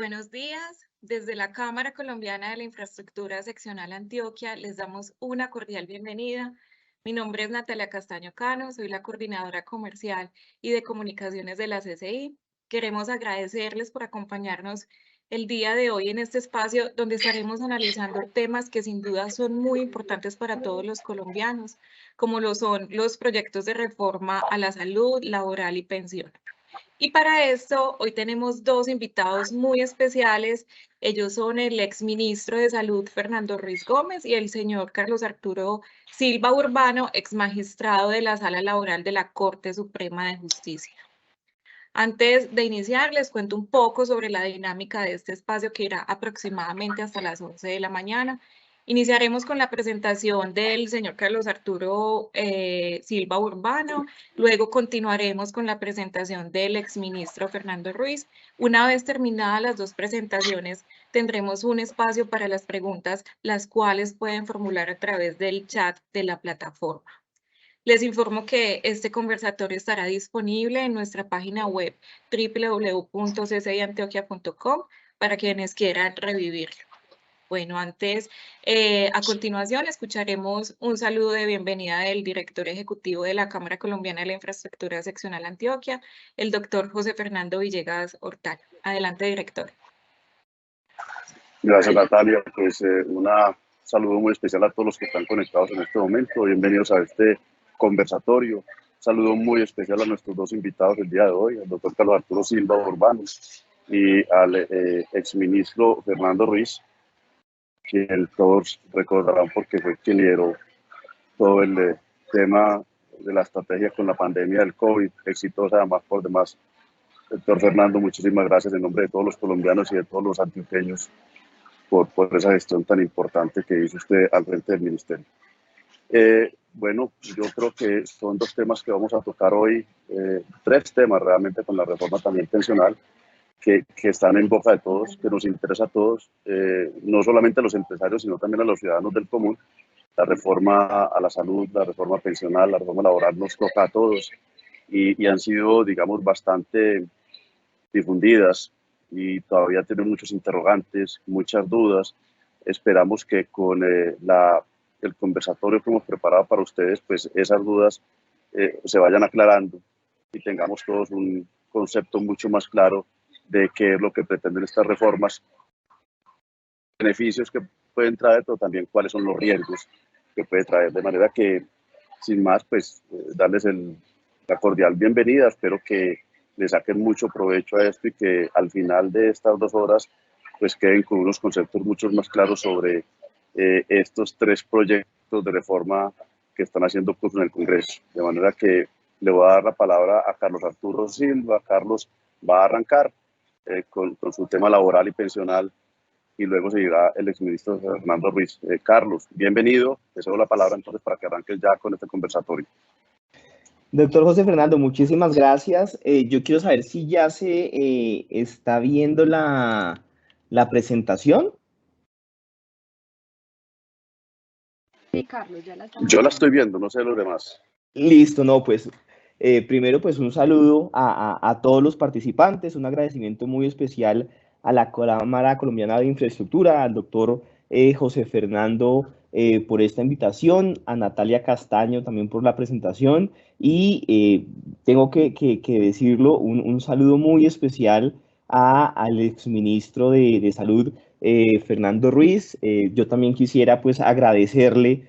Buenos días. Desde la Cámara Colombiana de la Infraestructura Seccional Antioquia les damos una cordial bienvenida. Mi nombre es Natalia Castaño Cano, soy la coordinadora comercial y de comunicaciones de la CCI. Queremos agradecerles por acompañarnos el día de hoy en este espacio donde estaremos analizando temas que sin duda son muy importantes para todos los colombianos, como lo son los proyectos de reforma a la salud, laboral y pensión. Y para esto, hoy tenemos dos invitados muy especiales. Ellos son el exministro de Salud, Fernando Ruiz Gómez, y el señor Carlos Arturo Silva Urbano, exmagistrado de la Sala Laboral de la Corte Suprema de Justicia. Antes de iniciar, les cuento un poco sobre la dinámica de este espacio que irá aproximadamente hasta las 11 de la mañana. Iniciaremos con la presentación del señor Carlos Arturo Silva Urbano, luego continuaremos con la presentación del exministro Fernando Ruiz. Una vez terminadas las dos presentaciones, tendremos un espacio para las preguntas, las cuales pueden formular a través del chat de la plataforma. Les informo que este conversatorio estará disponible en nuestra página web www.cciantioquia.com para quienes quieran revivirlo. Bueno, a continuación, escucharemos un saludo de bienvenida del director ejecutivo de la Cámara Colombiana de la Infraestructura Seccional Antioquia, el doctor José Fernando Villegas Hortal. Adelante, director. Gracias, Natalia. Pues un saludo muy especial a todos los que están conectados en este momento. Bienvenidos a este conversatorio. Un saludo muy especial a nuestros dos invitados del día de hoy, al doctor Carlos Arturo Silva Urbano y al exministro Fernando Ruiz, quien todos recordarán porque fue quien lideró todo el tema de la estrategia con la pandemia del COVID, exitosa además por demás. Doctor Fernando, muchísimas gracias en nombre de todos los colombianos y de todos los antioqueños por esa gestión tan importante que hizo usted al frente del ministerio. Bueno, yo creo que son dos temas que vamos a tocar hoy, tres temas realmente con la reforma también pensional, que están en boca de todos, que nos interesa a todos, no solamente a los empresarios, sino también a los ciudadanos del común. La reforma a la salud, la reforma pensional, la reforma laboral nos toca a todos y han sido, digamos, bastante difundidas y todavía tienen muchos interrogantes, muchas dudas. Esperamos que con el conversatorio que hemos preparado para ustedes, pues esas dudas se vayan aclarando y tengamos todos un concepto mucho más claro de qué es lo que pretenden estas reformas, beneficios que pueden traer, pero también cuáles son los riesgos que puede traer. De manera que, sin más, pues darles la cordial bienvenida. Espero que le saquen mucho provecho a esto y que al final de estas 2 horas pues queden con unos conceptos mucho más claros sobre estos 3 proyectos de reforma que están haciendo curso en el Congreso. De manera que le voy a dar la palabra a Carlos Arturo Silva. Carlos va a arrancar con su tema laboral y pensional y luego seguirá el exministro Fernando Ruiz. Carlos, bienvenido. Te cedo la palabra entonces para que arranques ya con este conversatorio. Doctor José Fernando, muchísimas gracias. Yo quiero saber si ya se está viendo la presentación. Sí, Carlos, ya la estamos viendo. Yo la estoy viendo, no sé los demás. Listo, no, pues primero pues un saludo a todos los participantes, un agradecimiento muy especial a la Cámara Colombiana de Infraestructura, al doctor José Fernando por esta invitación, a Natalia Castaño también por la presentación y tengo que decirlo, un saludo muy especial al exministro de Salud, Fernando Ruiz. Yo también quisiera pues agradecerle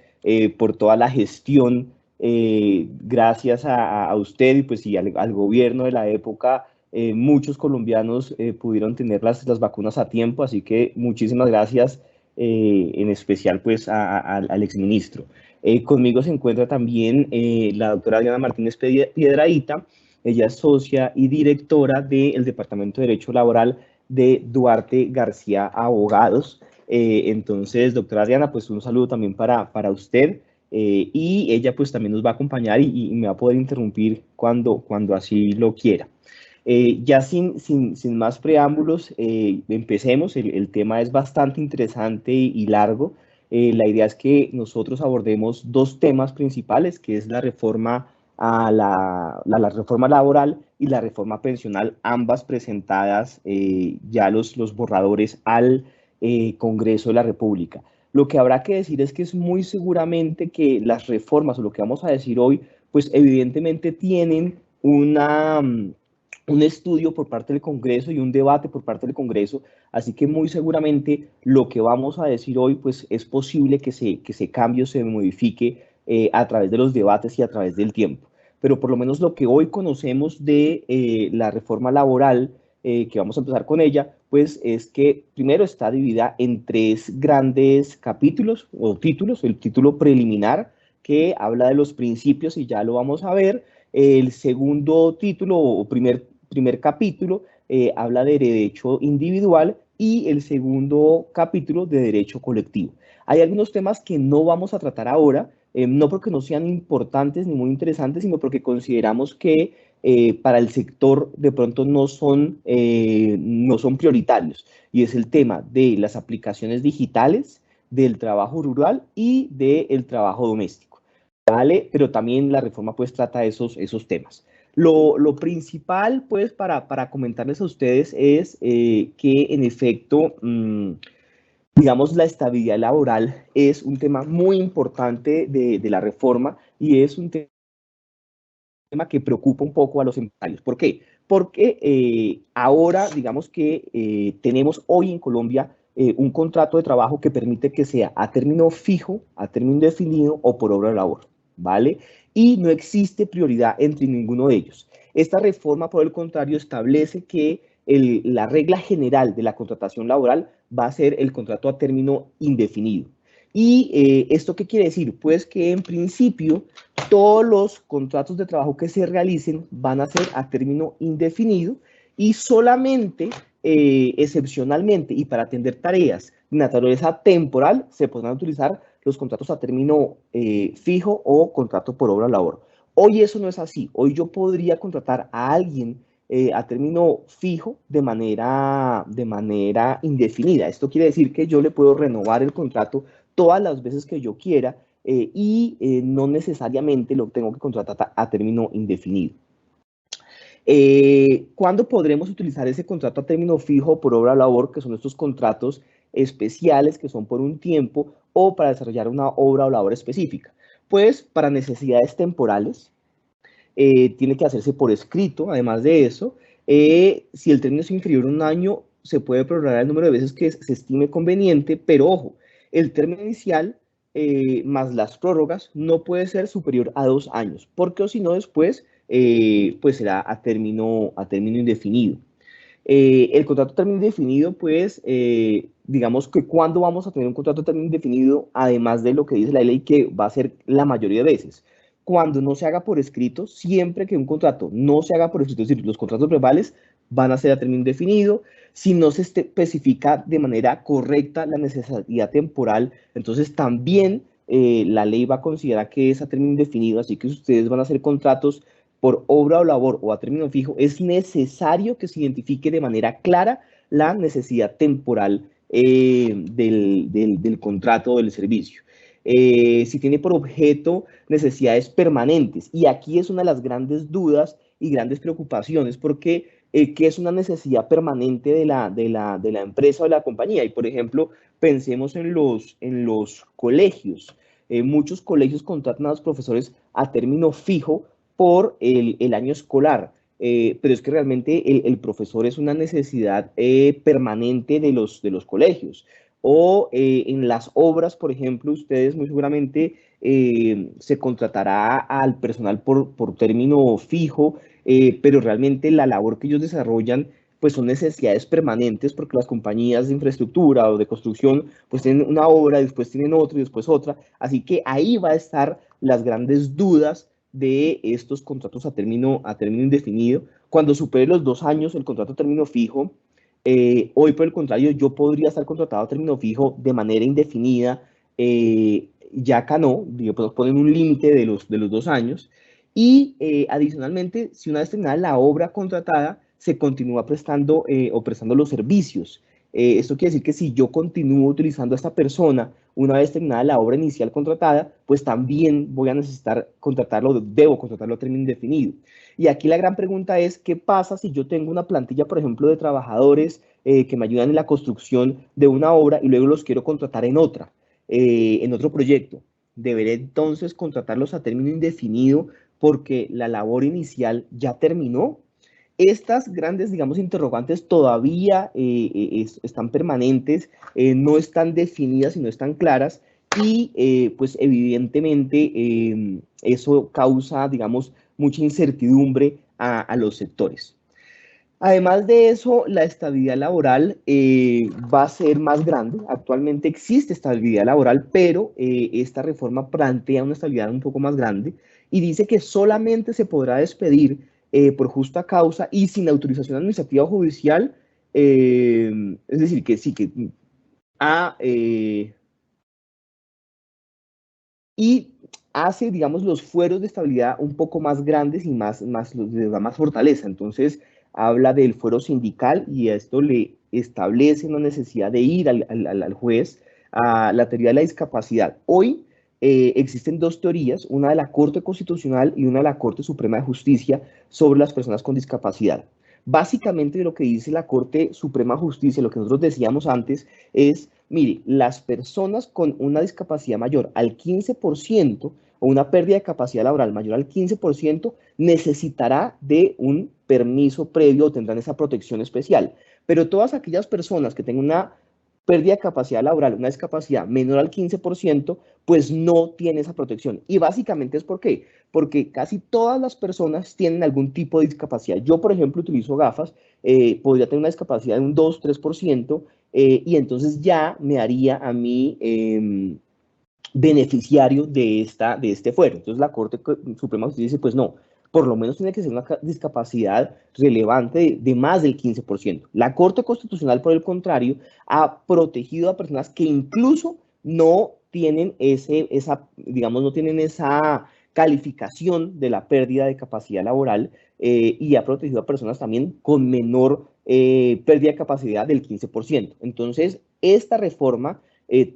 por toda la gestión, gracias a usted y pues y al gobierno de la época. Muchos colombianos pudieron tener las vacunas a tiempo, así que muchísimas gracias, en especial pues al exministro. Conmigo se encuentra también la doctora Diana Martínez Piedradita. Ella es socia y directora del Departamento de Derecho Laboral de Duarte García Abogados. Entonces, doctora Diana, pues un saludo también para usted. Y ella pues también nos va a acompañar y me va a poder interrumpir cuando así lo quiera. Ya sin más preámbulos, empecemos. El tema es bastante interesante y largo. La idea es que nosotros abordemos 2 temas principales, que es la reforma a la reforma laboral y la reforma pensional, ambas presentadas ya los borradores al Congreso de la República. Lo que habrá que decir es que es muy seguramente que las reformas, o lo que vamos a decir hoy, pues evidentemente tienen un estudio por parte del Congreso y un debate por parte del Congreso, así que muy seguramente lo que vamos a decir hoy, pues es posible que se cambie o se modifique a través de los debates y a través del tiempo. Pero por lo menos lo que hoy conocemos de la reforma laboral, que vamos a empezar con ella, pues es que primero está dividida en 3 grandes capítulos o títulos. El título preliminar, que habla de los principios y ya lo vamos a ver. El segundo título o primer capítulo habla de derecho individual y el segundo capítulo de derecho colectivo. Hay algunos temas que no vamos a tratar ahora, no porque no sean importantes ni muy interesantes, sino porque consideramos que para el sector de pronto no son prioritarios. Y es el tema de las aplicaciones digitales, del trabajo rural y del trabajo doméstico. ¿Vale? Pero también la reforma pues trata esos temas. Lo principal pues para comentarles a ustedes es que en efecto, digamos, la estabilidad laboral es un tema muy importante de la reforma y es un tema que preocupa un poco a los empresarios. ¿Por qué? Porque ahora, digamos que tenemos hoy en Colombia un contrato de trabajo que permite que sea a término fijo, a término indefinido o por obra de labor, ¿vale? Y no existe prioridad entre ninguno de ellos. Esta reforma, por el contrario, establece que la regla general de la contratación laboral va a ser el contrato a término indefinido. ¿Y esto qué quiere decir? Pues que en principio todos los contratos de trabajo que se realicen van a ser a término indefinido y solamente, excepcionalmente y para atender tareas de naturaleza temporal, se podrán utilizar los contratos a término fijo o contrato por obra o labor. Hoy eso no es así. Hoy yo podría contratar a alguien a término fijo de manera indefinida. Esto quiere decir que yo le puedo renovar el contrato todas las veces que yo quiera y no necesariamente lo tengo que contratar a término indefinido. ¿Cuándo podremos utilizar ese contrato a término fijo por obra o labor, que son estos contratos especiales que son por un tiempo o para desarrollar una obra o labor específica? Pues para necesidades temporales, tiene que hacerse por escrito. Además de eso, si el término es inferior a un año, se puede prorrogar el número de veces que se estime conveniente, pero ojo, el término inicial más las prórrogas no puede ser superior a 2 años, porque o si no después pues será a término indefinido. El contrato a término indefinido, pues, digamos que cuando vamos a tener un contrato a término indefinido, además de lo que dice la ley, que va a ser la mayoría de veces, cuando no se haga por escrito, siempre que un contrato no se haga por escrito, es decir, los contratos verbales van a ser a término indefinido. Si no se especifica de manera correcta la necesidad temporal, entonces también la ley va a considerar que es a término indefinido, así que si ustedes van a hacer contratos por obra o labor o a término fijo, es necesario que se identifique de manera clara la necesidad temporal del contrato o del servicio. Si tiene por objeto necesidades permanentes, y aquí es una de las grandes dudas y grandes preocupaciones, porque ¿qué es una necesidad permanente de la empresa o de la compañía? Y por ejemplo, pensemos en los colegios. Muchos colegios contratan a los profesores a término fijo por el año escolar, pero es que realmente el profesor es una necesidad permanente de los colegios. O en las obras, por ejemplo, ustedes muy seguramente se contratará al personal por término fijo, pero realmente la labor que ellos desarrollan pues son necesidades permanentes, porque las compañías de infraestructura o de construcción pues tienen una obra, después tienen otra y después otra, así que ahí va a estar las grandes dudas de estos contratos a término indefinido. Cuando supere los 2 años el contrato a término fijo, hoy por el contrario yo podría estar contratado a término fijo de manera indefinida, ya acá no, digamos, ponen un límite de los 2 años, y adicionalmente, si una vez terminada la obra contratada, se continúa prestando o prestando los servicios. Esto quiere decir que si yo continúo utilizando a esta persona una vez terminada la obra inicial contratada, pues también voy a necesitar contratarlo, debo contratarlo a término indefinido. Y aquí la gran pregunta es, ¿qué pasa si yo tengo una plantilla, por ejemplo, de trabajadores que me ayudan en la construcción de una obra y luego los quiero contratar en otra, en otro proyecto? ¿Deberé entonces contratarlos a término indefinido porque la labor inicial ya terminó? Estas grandes, digamos, interrogantes todavía están permanentes, no están definidas y no están claras, y pues evidentemente eso causa, digamos, mucha incertidumbre a los sectores. Además de eso, la estabilidad laboral va a ser más grande. Actualmente existe estabilidad laboral, pero esta reforma plantea una estabilidad un poco más grande y dice que solamente se podrá despedir por justa causa y sin autorización administrativa o judicial. Es decir, que sí, que y hace, digamos, los fueros de estabilidad un poco más grandes y les da más fortaleza. Entonces, habla del fuero sindical y esto le establece una necesidad de ir al juez a la teoría de la discapacidad. Hoy existen dos teorías, una de la Corte Constitucional y una de la Corte Suprema de Justicia sobre las personas con discapacidad. Básicamente lo que dice la Corte Suprema de Justicia, lo que nosotros decíamos antes, es, mire, las personas con una discapacidad mayor al 15% o una pérdida de capacidad laboral mayor al 15% necesitará de un permiso previo o tendrán esa protección especial. Pero todas aquellas personas que tengan una pérdida de capacidad laboral, una discapacidad menor al 15%, pues no tiene esa protección. Y básicamente es ¿por qué? Porque casi todas las personas tienen algún tipo de discapacidad. Yo, por ejemplo, utilizo gafas, podría tener una discapacidad de un 2-3%, y entonces ya me haría a mí beneficiario de este fuero. Entonces la Corte Suprema de Justicia dice, pues no, por lo menos tiene que ser una discapacidad relevante de más del 15%. La Corte Constitucional, por el contrario, ha protegido a personas que incluso no tienen no tienen esa calificación de la pérdida de capacidad laboral, y ha protegido a personas también con menor pérdida de capacidad del 15%. Entonces, esta reforma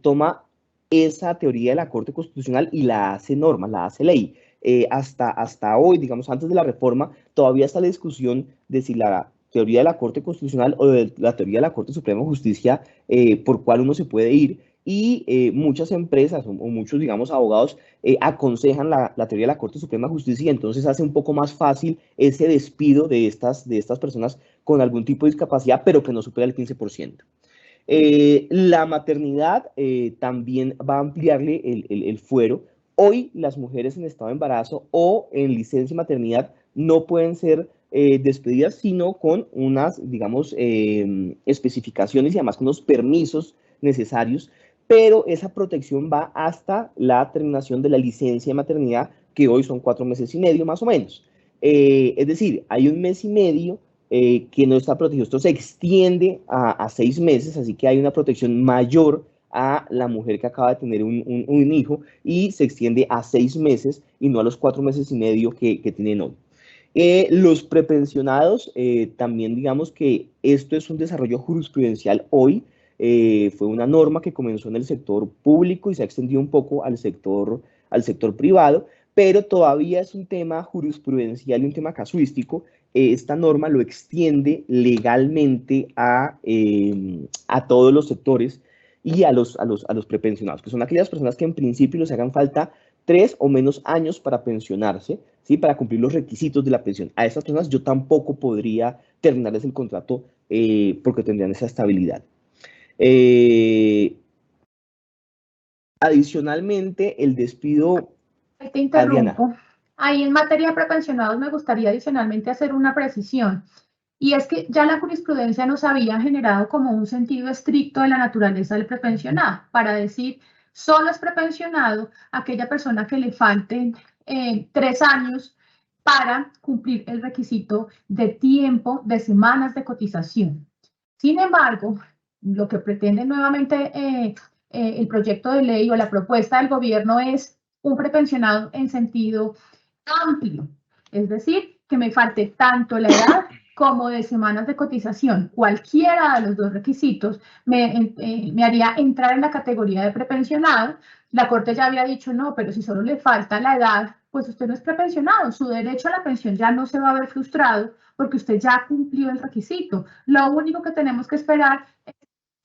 toma esa teoría de la Corte Constitucional y la hace norma, la hace ley. Hasta hoy, digamos, antes de la reforma, todavía está la discusión de si la teoría de la Corte Constitucional o de la teoría de la Corte Suprema de Justicia, por cuál uno se puede ir. Y muchas empresas o muchos, digamos, abogados aconsejan la teoría de la Corte Suprema de Justicia, y entonces hace un poco más fácil ese despido de estas personas con algún tipo de discapacidad, pero que no supera el 15%. La maternidad también va a ampliarle el fuero. Hoy las mujeres en estado de embarazo o en licencia de maternidad no pueden ser despedidas, sino con unas, digamos, especificaciones y además con los permisos necesarios, pero esa protección va hasta la terminación de la licencia de maternidad, que hoy son 4 meses y medio más o menos. Es decir, hay 1 mes y medio que no está protegido. Esto se extiende a 6 meses, así que hay una protección mayor a la mujer que acaba de tener un hijo, y se extiende a 6 meses y no a los 4 meses y medio que tienen hoy. Los prepensionados, también digamos que esto es un desarrollo jurisprudencial hoy. Fue una norma que comenzó en el sector público y se ha extendido un poco al sector privado, pero todavía es un tema jurisprudencial y un tema casuístico. Esta norma lo extiende legalmente a todos los sectores y a los prepensionados, que son aquellas personas que en principio les hagan falta 3 o menos años para pensionarse, ¿sí? Para cumplir los requisitos de la pensión. A esas personas yo tampoco podría terminarles el contrato porque tendrían esa estabilidad. Adicionalmente, el despido... Te interrumpo. Ahí en materia de prepensionados me gustaría adicionalmente hacer una precisión. Y es que ya la jurisprudencia nos había generado como un sentido estricto de la naturaleza del prepensionado, para decir, solo es prepensionado aquella persona que le falten 3 años para cumplir el requisito de tiempo, de semanas de cotización. Sin embargo, lo que pretende nuevamente el proyecto de ley o la propuesta del gobierno es un prepensionado en sentido amplio, es decir, que me falte tanto la edad como de semanas de cotización. Cualquiera de los dos requisitos me haría entrar en la categoría de prepensionado. La Corte ya había dicho, no, pero si solo le falta la edad, pues usted no es prepensionado. Su derecho a la pensión ya no se va a ver frustrado porque usted ya cumplió el requisito. Lo único que tenemos que esperar es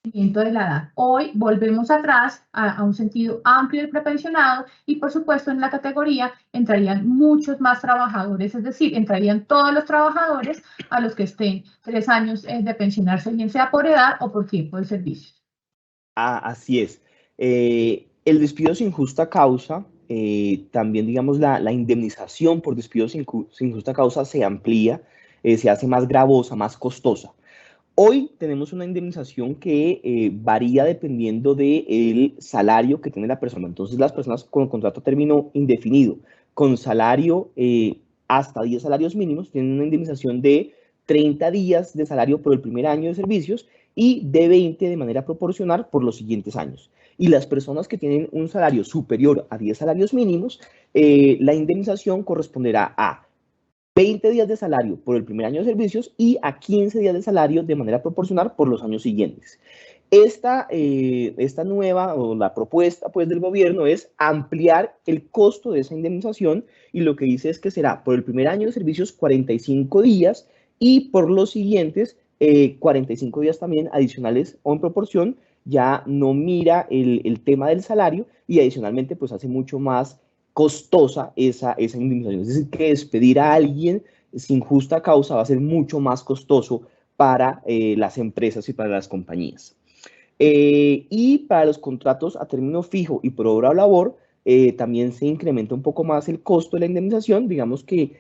de la edad. Hoy volvemos atrás a un sentido amplio del prepensionado y por supuesto en la categoría entrarían muchos más trabajadores, es decir, entrarían todos los trabajadores a los que estén 3 años de pensionarse, bien sea por edad o por tiempo de servicio. Así es. El despido sin justa causa, también digamos la indemnización por despido sin justa causa se amplía, se hace más gravosa, más costosa. Hoy tenemos una indemnización que varía dependiendo del salario que tiene la persona. Entonces, las personas con contrato a término indefinido, con salario hasta 10 salarios mínimos, tienen una indemnización de 30 días de salario por el primer año de servicios y de 20 de manera proporcional por los siguientes años. Y las personas que tienen un salario superior a 10 salarios mínimos, la indemnización corresponderá a 20 días de salario por el primer año de servicios y a 15 días de salario de manera proporcional por los años siguientes. Esta nueva o la propuesta pues del gobierno es ampliar el costo de esa indemnización y lo que dice es que será por el primer año de servicios 45 días y por los siguientes 45 días también adicionales o en proporción. Ya no mira el tema del salario y adicionalmente pues hace mucho más costosa esa indemnización. Es decir, que despedir a alguien sin justa causa va a ser mucho más costoso para las empresas y para las compañías. Y para los contratos a término fijo y por obra o labor, también se incrementa un poco más el costo de la indemnización. Digamos que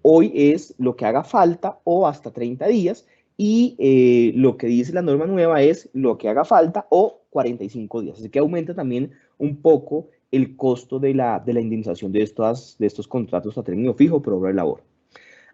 hoy es lo que haga falta o hasta 30 días y lo que dice la norma nueva es lo que haga falta o 45 días. Así que aumenta también un poco el costo de la indemnización de estos contratos a término fijo por obra de labor.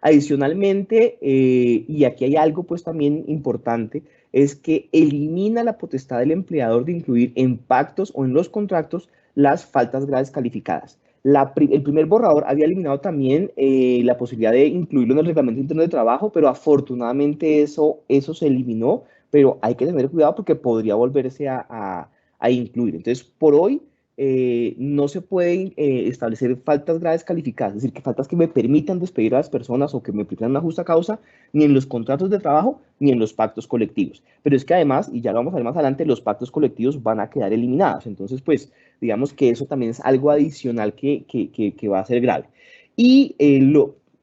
Adicionalmente, y aquí hay algo pues también importante, es que elimina la potestad del empleador de incluir en pactos o en los contratos las faltas graves calificadas. El primer borrador había eliminado también la posibilidad de incluirlo en el reglamento interno de trabajo, pero afortunadamente eso se eliminó, pero hay que tener cuidado porque podría volverse a incluir. Entonces, por hoy, no se pueden establecer faltas graves calificadas, es decir, que faltas que me permitan despedir a las personas o que me permitan una justa causa, ni en los contratos de trabajo, ni en los pactos colectivos. Pero es que además, y ya lo vamos a ver más adelante, los pactos colectivos van a quedar eliminados. Entonces, pues, digamos que eso también es algo adicional que va a ser grave. Y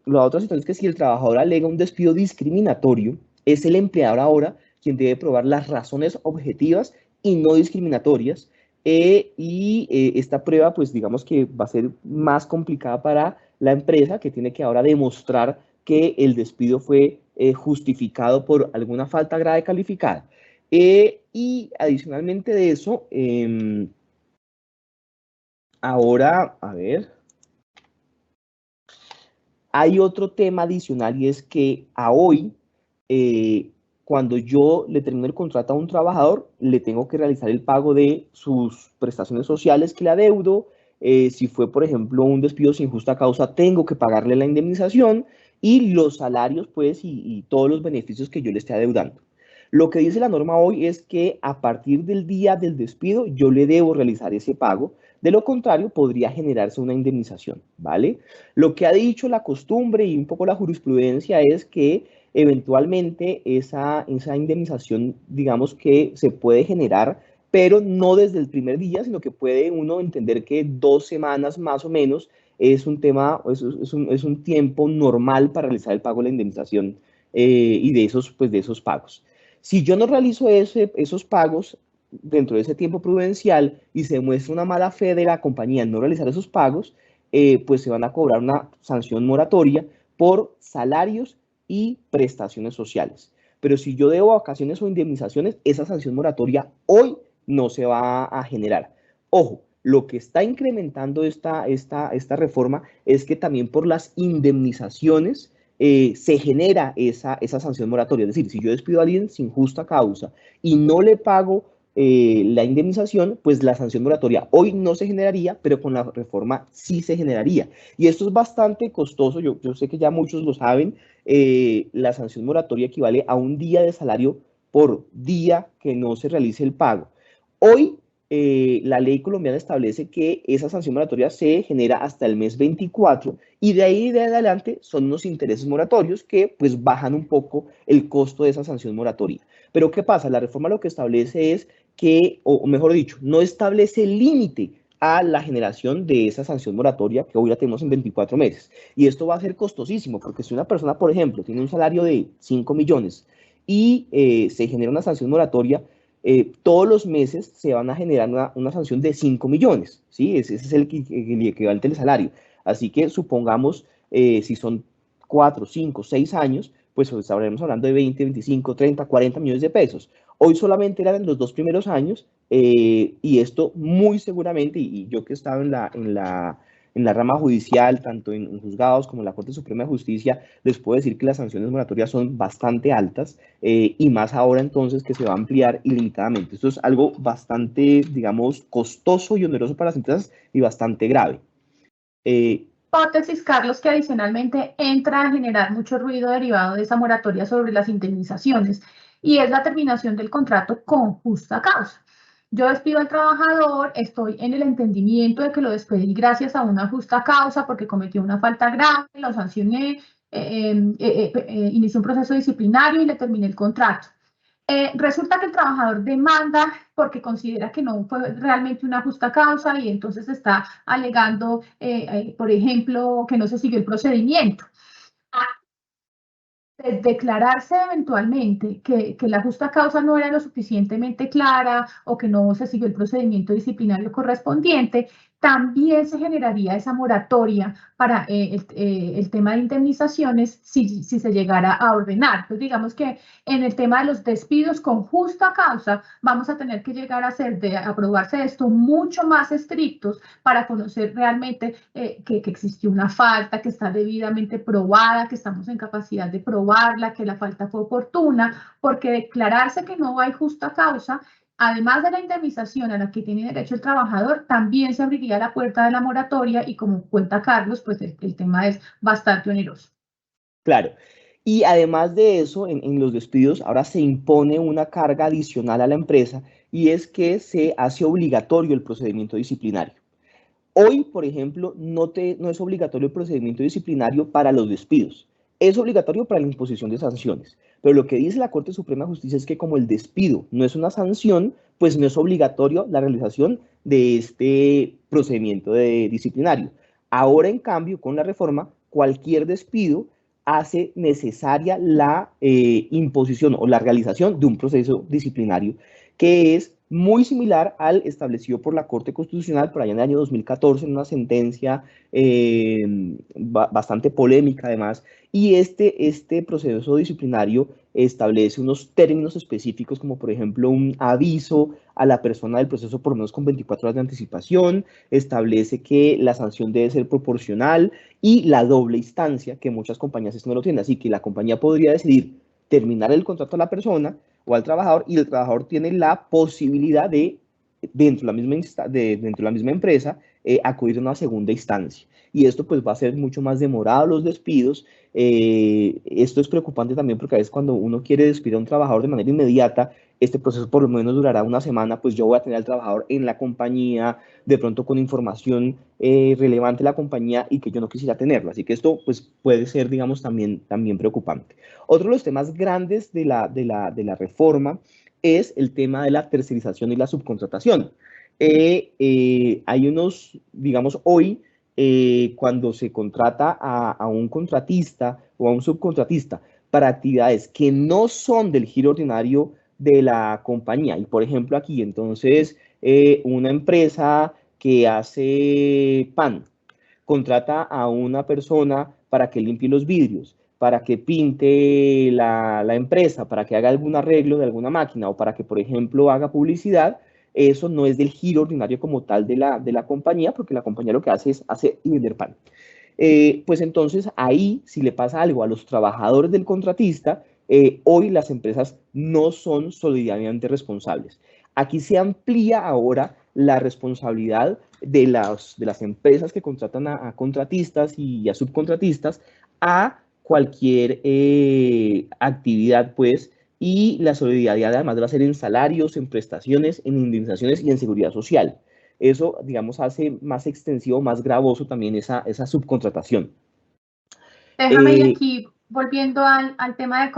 la otra situación es que si el trabajador alega un despido discriminatorio, es el empleador ahora quien debe probar las razones objetivas y no discriminatorias. Esta prueba, pues digamos que va a ser más complicada para la empresa, que tiene que ahora demostrar que el despido fue justificado por alguna falta grave calificada. Y adicionalmente de eso, ahora, a ver, hay otro tema adicional y es que a hoy, cuando yo le termino el contrato a un trabajador, le tengo que realizar el pago de sus prestaciones sociales que le adeudo. Si fue, por ejemplo, un despido sin justa causa, tengo que pagarle la indemnización y los salarios, pues, y todos los beneficios que yo le esté adeudando. Lo que dice la norma hoy es que a partir del día del despido, yo le debo realizar ese pago. De lo contrario, podría generarse una indemnización, ¿vale? Lo que ha dicho la costumbre y un poco la jurisprudencia es que eventualmente esa indemnización, digamos que se puede generar, pero no desde el primer día, sino que puede uno entender que 2 semanas más o menos es un tiempo normal para realizar el pago de la indemnización y de esos pagos. Si yo no realizo esos pagos dentro de ese tiempo prudencial y se muestra una mala fe de la compañía en no realizar esos pagos, pues se van a cobrar una sanción moratoria por salarios y prestaciones sociales. Pero si yo debo vacaciones o indemnizaciones, esa sanción moratoria hoy no se va a generar. Ojo, lo que está incrementando esta reforma es que también por las indemnizaciones se genera esa sanción moratoria. Es decir, si yo despido a alguien sin justa causa y no le pago la indemnización, pues la sanción moratoria hoy no se generaría, pero con la reforma sí se generaría. Y esto es bastante costoso, yo sé que ya muchos lo saben, la sanción moratoria equivale a un día de salario por día que no se realice el pago. Hoy la ley colombiana establece que esa sanción moratoria se genera hasta el mes 24 y de ahí de adelante son unos intereses moratorios que pues bajan un poco el costo de esa sanción moratoria. Pero ¿qué pasa? La reforma lo que establece es que, o mejor dicho, no establece límite a la generación de esa sanción moratoria que hoy la tenemos en 24 meses. Y esto va a ser costosísimo porque si una persona, por ejemplo, tiene un salario de 5 millones y se genera una sanción moratoria, todos los meses se van a generar una sanción de 5 millones, ¿sí? Ese es el equivalente del salario. Así que supongamos, si son 4, 5, 6 años, pues estaremos hablando de 20, 25, 30, 40 millones de pesos. Hoy solamente eran en los 2 primeros años y esto muy seguramente, y yo que he estado en la rama judicial, tanto en juzgados como en la Corte Suprema de Justicia, les puedo decir que las sanciones moratorias son bastante altas y más ahora entonces que se va a ampliar ilimitadamente. Esto es algo bastante, digamos, costoso y oneroso para las empresas y bastante grave. Hipótesis, Carlos, que adicionalmente entra a generar mucho ruido derivado de esa moratoria sobre las indemnizaciones y es la terminación del contrato con justa causa. Yo despido al trabajador, estoy en el entendimiento de que lo despedí gracias a una justa causa porque cometió una falta grave, lo sancioné, inicié un proceso disciplinario y le terminé el contrato. Resulta que el trabajador demanda porque considera que no fue realmente una justa causa y entonces está alegando, por ejemplo, que no se siguió el procedimiento. De declararse eventualmente que la justa causa no era lo suficientemente clara o que no se siguió el procedimiento disciplinario correspondiente, también se generaría esa moratoria para el tema de indemnizaciones si se llegara a ordenar. Pues digamos que en el tema de los despidos con justa causa vamos a tener que llegar a ser, de aprobarse esto, mucho más estrictos para conocer realmente que existió una falta, que está debidamente probada, que estamos en capacidad de probarla, que la falta fue oportuna, porque declararse que no hay justa causa, además de la indemnización a la que tiene derecho el trabajador, también se abriría la puerta de la moratoria y como cuenta Carlos, pues el tema es bastante oneroso. Claro. Y además de eso, en los despidos ahora se impone una carga adicional a la empresa y es que se hace obligatorio el procedimiento disciplinario. Hoy, por ejemplo, no es obligatorio el procedimiento disciplinario para los despidos. Es obligatorio para la imposición de sanciones. Pero lo que dice la Corte Suprema de Justicia es que como el despido no es una sanción, pues no es obligatorio la realización de este procedimiento disciplinario. Ahora, en cambio, con la reforma, cualquier despido hace necesaria la imposición o la realización de un proceso disciplinario que es muy similar al establecido por la Corte Constitucional por allá en el año 2014 en una sentencia bastante polémica además, y este proceso disciplinario establece unos términos específicos como por ejemplo un aviso a la persona del proceso por lo menos con 24 horas de anticipación, establece que la sanción debe ser proporcional y la doble instancia, que muchas compañías esto no lo tienen, así que la compañía podría decidir terminar el contrato a la persona o al trabajador y el trabajador tiene la posibilidad de, dentro de la misma empresa, acudir a una segunda instancia. Y esto pues va a ser mucho más demorado los despidos. Esto es preocupante también porque a veces cuando uno quiere despedir a un trabajador de manera inmediata, este proceso por lo menos durará una semana, pues yo voy a tener al trabajador en la compañía, de pronto con información relevante de la compañía y que yo no quisiera tenerlo. Así que esto pues puede ser, digamos, también preocupante. Otro de los temas grandes de la reforma es el tema de la tercerización y la subcontratación. Hay unos, digamos, hoy, cuando se contrata a un contratista o a un subcontratista para actividades que no son del giro ordinario de la compañía. Y por ejemplo aquí, entonces, una empresa que hace pan contrata a una persona para que limpie los vidrios, para que pinte la empresa, para que haga algún arreglo de alguna máquina o para que, por ejemplo, haga publicidad, eso no es del giro ordinario como tal de la compañía, porque la compañía lo que hace es hacer y vender pan. Pues entonces ahí, si le pasa algo a los trabajadores del contratista, hoy las empresas no son solidariamente responsables. Aquí se amplía ahora la responsabilidad de las empresas que contratan a contratistas y a subcontratistas a cualquier actividad, pues, y la solidaridad además va a ser en salarios, en prestaciones, en indemnizaciones y en seguridad social. Eso, digamos, hace más extensivo, más gravoso también esa subcontratación. Déjame y aquí, volviendo al tema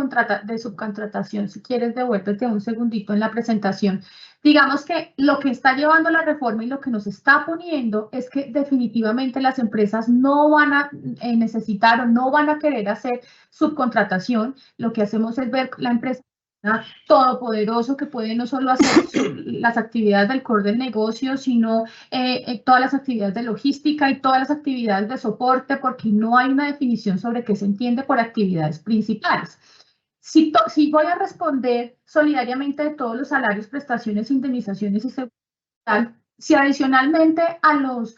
de subcontratación, si quieres devuélvete un segundito en la presentación. Digamos que lo que está llevando la reforma y lo que nos está poniendo es que definitivamente las empresas no van a necesitar o no van a querer hacer subcontratación. Lo que hacemos es ver la empresa todopoderoso que puede no solo hacer las actividades del core del negocio, sino todas las actividades de logística y todas las actividades de soporte, porque no hay una definición sobre qué se entiende por actividades principales. Si voy a responder solidariamente de todos los salarios, prestaciones, indemnizaciones y seguridad, si adicionalmente a los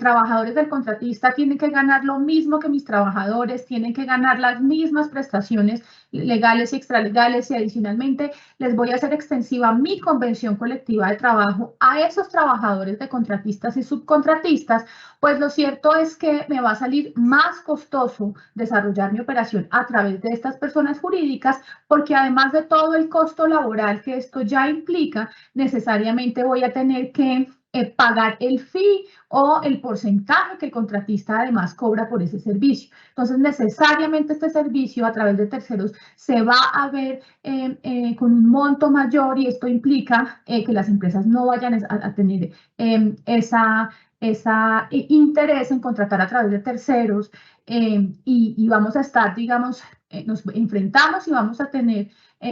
trabajadores del contratista tienen que ganar lo mismo que mis trabajadores, tienen que ganar las mismas prestaciones legales y extralegales, y adicionalmente les voy a hacer extensiva mi convención colectiva de trabajo a esos trabajadores de contratistas y subcontratistas, pues lo cierto es que me va a salir más costoso desarrollar mi operación a través de estas personas jurídicas, porque además de todo el costo laboral que esto ya implica, necesariamente voy a tener que pagar el fee o el porcentaje que el contratista además cobra por ese servicio. Entonces, necesariamente este servicio a través de terceros se va a ver con un monto mayor, y esto implica que las empresas no vayan a tener esa interés en contratar a través de terceros, y vamos a estar, digamos, nos enfrentamos y vamos a tener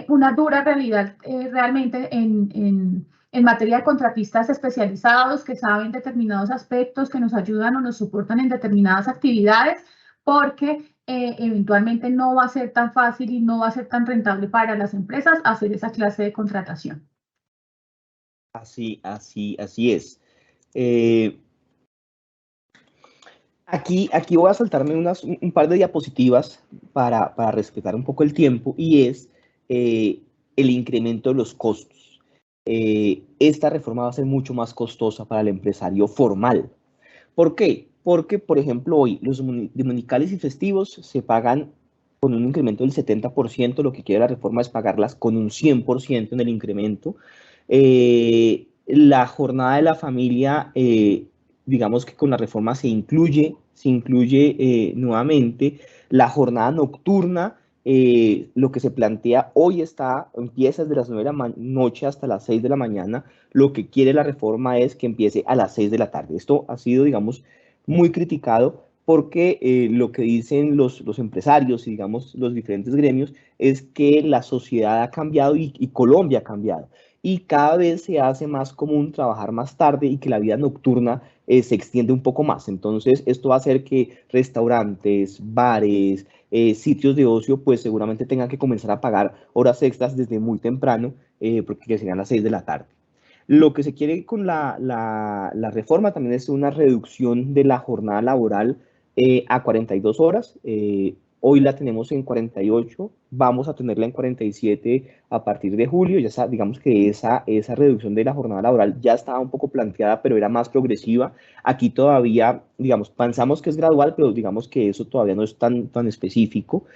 una dura realidad realmente en materia de contratistas especializados que saben determinados aspectos, que nos ayudan o nos soportan en determinadas actividades, porque eventualmente no va a ser tan fácil y no va a ser tan rentable para las empresas hacer esa clase de contratación. Así es. Aquí voy a saltarme un par de diapositivas para respetar un poco el tiempo, y es el incremento de los costos. Esta reforma va a ser mucho más costosa para el empresario formal. ¿Por qué? Porque, por ejemplo, hoy los dominicales y festivos se pagan con un incremento del 70%, lo que quiere la reforma es pagarlas con un 100% en el incremento. La jornada de la familia, digamos que con la reforma se incluye nuevamente la jornada nocturna. Lo que se plantea hoy empieza desde las 9 de la noche hasta las 6 de la mañana. Lo que quiere la reforma es que empiece a las 6 de la tarde. Esto ha sido, digamos, muy criticado porque lo que dicen los empresarios y, digamos, los diferentes gremios es que la sociedad ha cambiado y Colombia ha cambiado. Y cada vez se hace más común trabajar más tarde y que la vida nocturna se extiende un poco más. Entonces, esto va a hacer que restaurantes, bares, sitios de ocio, pues seguramente tengan que comenzar a pagar horas extras desde muy temprano, porque serían las 6 de la tarde. Lo que se quiere con la reforma también es una reducción de la jornada laboral a 42 horas. Hoy la tenemos en 48, vamos a tenerla en 47 a partir de julio. Ya digamos que esa reducción de la jornada laboral ya estaba un poco planteada, pero era más progresiva. Aquí todavía, digamos, pensamos que es gradual, pero digamos que eso todavía no es tan específico.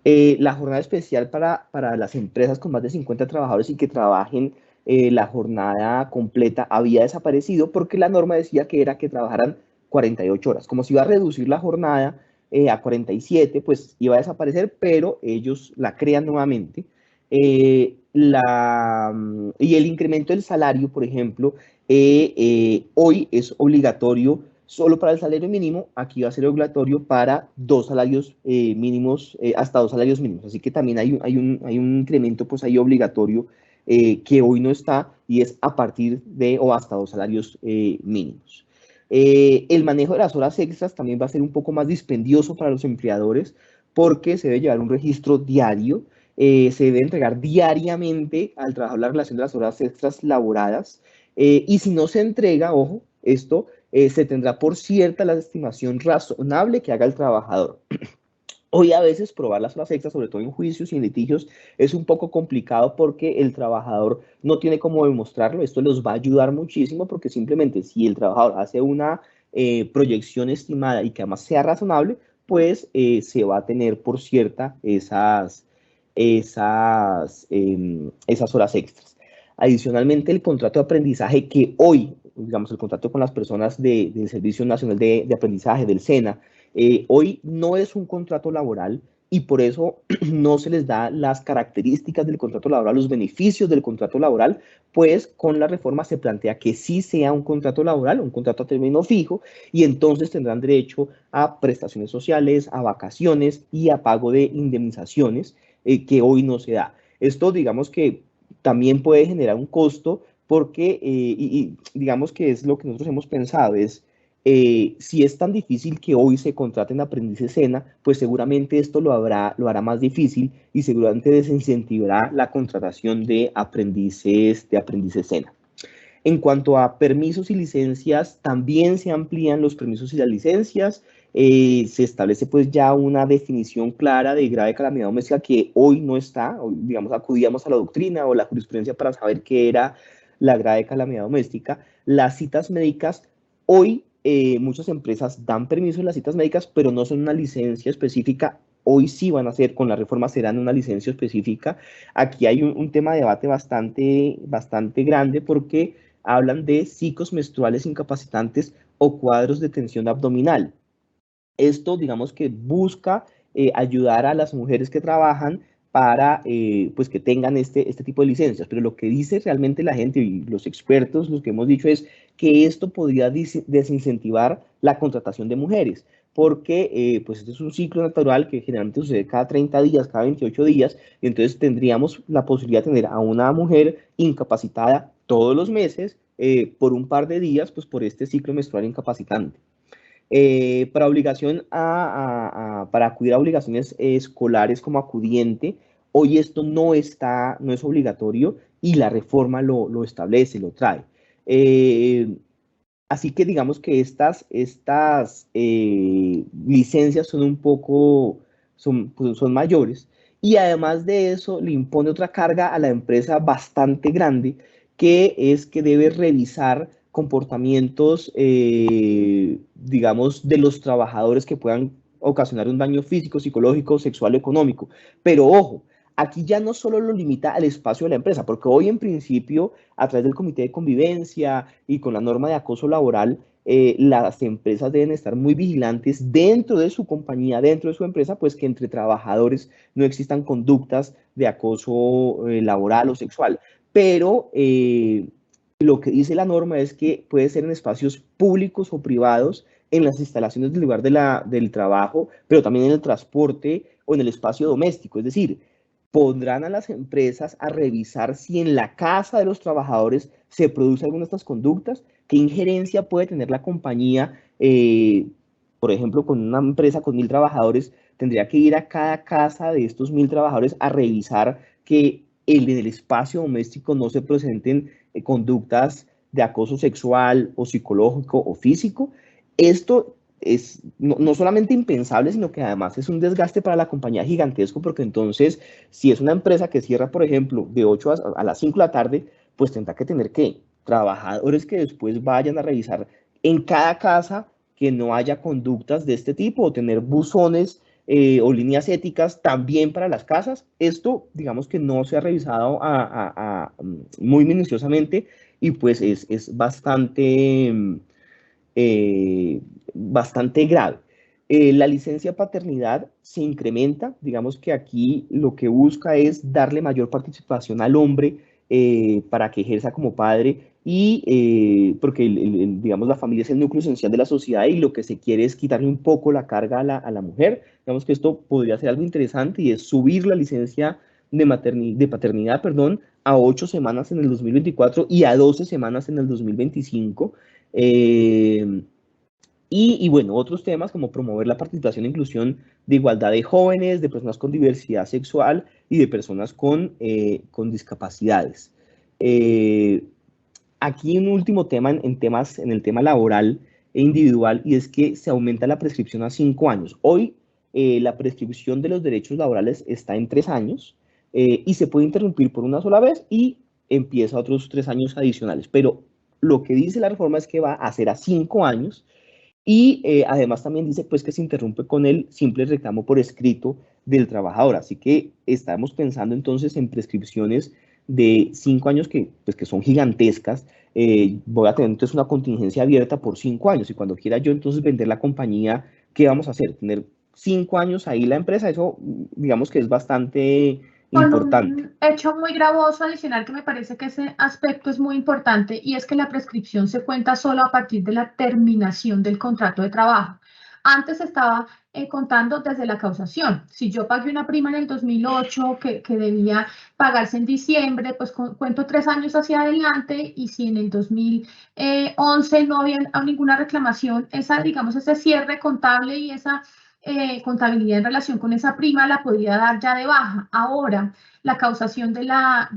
La jornada especial para las empresas con más de 50 trabajadores y que trabajen la jornada completa había desaparecido porque la norma decía que era que trabajaran 48 horas. Como se iba a reducir la jornada a 47, pues iba a desaparecer, pero ellos la crean nuevamente. Y el incremento del salario, por ejemplo, hoy es obligatorio solo para el salario mínimo. Aquí va a ser obligatorio para 2 salarios mínimos, hasta 2 salarios mínimos. Así que también hay un incremento pues ahí obligatorio que hoy no está, y es a partir de o hasta 2 salarios mínimos. El manejo de las horas extras también va a ser un poco más dispendioso para los empleadores, porque se debe llevar un registro diario, se debe entregar diariamente al trabajador la relación de las horas extras laboradas, y si no se entrega, ojo, esto se tendrá por cierta la estimación razonable que haga el trabajador. Hoy a veces probar las horas extras, sobre todo en juicios y en litigios, es un poco complicado porque el trabajador no tiene cómo demostrarlo. Esto les va a ayudar muchísimo porque simplemente si el trabajador hace una proyección estimada y que además sea razonable, pues se va a tener por cierta esas horas extras. Adicionalmente, el contrato de aprendizaje que hoy, digamos, el contrato con las personas del Servicio Nacional de Aprendizaje, del SENA, hoy no es un contrato laboral y por eso no se les da las características del contrato laboral, los beneficios del contrato laboral, pues con la reforma se plantea que sí sea un contrato laboral, un contrato a término fijo, y entonces tendrán derecho a prestaciones sociales, a vacaciones y a pago de indemnizaciones, que hoy no se da. Esto, digamos que también puede generar un costo porque, digamos que es lo que nosotros hemos pensado, es si es tan difícil que hoy se contraten aprendices SENA, pues seguramente esto lo hará más difícil y seguramente desincentivará la contratación de aprendices SENA. En cuanto a permisos y licencias, también se amplían los permisos y las licencias. Se establece pues ya una definición clara de grave calamidad doméstica que hoy no está. Hoy, digamos, acudíamos a la doctrina o la jurisprudencia para saber qué era la grave calamidad doméstica. Las citas médicas, hoy muchas empresas dan permiso en las citas médicas, pero no son una licencia específica. Hoy sí van a ser, con la reforma serán una licencia específica. Aquí hay un tema de debate bastante grande porque hablan de ciclos menstruales incapacitantes o cuadros de tensión abdominal. Esto, digamos que busca ayudar a las mujeres que trabajan para pues que tengan este tipo de licencias, pero lo que dice realmente la gente y los expertos, los que hemos dicho, es que esto podría desincentivar la contratación de mujeres, porque pues este es un ciclo natural que generalmente sucede cada 30 días, cada 28 días, y entonces tendríamos la posibilidad de tener a una mujer incapacitada todos los meses por un par de días, pues por este ciclo menstrual incapacitante. Para acudir a obligaciones escolares como acudiente, hoy esto no es obligatorio y la reforma lo establece, lo trae. Así que digamos que estas licencias son mayores y además de eso le impone otra carga a la empresa bastante grande, que es que debe revisar comportamientos, digamos, de los trabajadores que puedan ocasionar un daño físico, psicológico, sexual o económico. Pero ojo, aquí ya no solo lo limita al espacio de la empresa, porque hoy en principio, a través del comité de convivencia y con la norma de acoso laboral, las empresas deben estar muy vigilantes dentro de su compañía, dentro de su empresa, pues que entre trabajadores no existan conductas de acoso laboral o sexual. Pero lo que dice la norma es que puede ser en espacios públicos o privados, en las instalaciones del lugar del trabajo, pero también en el transporte o en el espacio doméstico. Es decir, pondrán a las empresas a revisar si en la casa de los trabajadores se produce alguna de estas conductas, qué injerencia puede tener la compañía. Por ejemplo, con una empresa con 1000 trabajadores, tendría que ir a cada casa de estos 1000 trabajadores a revisar que en el espacio doméstico no se presenten conductas de acoso sexual o psicológico o físico. Esto es no solamente impensable, sino que además es un desgaste para la compañía gigantesco, porque entonces, si es una empresa que cierra, por ejemplo, de 8 a las 5 de la tarde, pues tendrá que tener trabajadores que después vayan a revisar en cada casa que no haya conductas de este tipo, o tener buzones o líneas éticas también para las casas. Esto, digamos que no se ha revisado muy minuciosamente y pues es bastante grave. La licencia paternidad se incrementa, digamos que aquí lo que busca es darle mayor participación al hombre para que ejerza como padre y porque digamos la familia es el núcleo esencial de la sociedad y lo que se quiere es quitarle un poco la carga a la mujer. Digamos que esto podría ser algo interesante y es subir la licencia de paternidad, perdón, a 8 semanas en el 2024 y a 12 semanas en el 2025. Y bueno, otros temas como promover la participación e inclusión de igualdad de jóvenes, de personas con diversidad sexual y de personas con discapacidades. Aquí un último tema en el tema laboral e individual, y es que se aumenta la prescripción a 5 años. Hoy la prescripción de los derechos laborales está en 3 años y se puede interrumpir por una sola vez y empieza otros 3 años adicionales. Pero lo que dice la reforma es que va a ser a 5 años y además también dice pues que se interrumpe con el simple reclamo por escrito del trabajador. Así que estamos pensando entonces en prescripciones de 5 años que son gigantescas. Voy a tener entonces una contingencia abierta por 5 años y cuando quiera yo entonces vender la compañía, ¿qué vamos a hacer? Tener 5 años ahí la empresa, eso digamos que es bastante importante. Un hecho muy gravoso adicional que me parece que ese aspecto es muy importante y es que la prescripción se cuenta solo a partir de la terminación del contrato de trabajo. Antes estaba contando desde la causación. Si yo pagué una prima en el 2008 que debía pagarse en diciembre, pues cuento 3 años hacia adelante y si en el 2011 no había ninguna reclamación, digamos, ese cierre contable y esa contabilidad en relación con esa prima la podría dar ya de baja. Ahora, la causación de la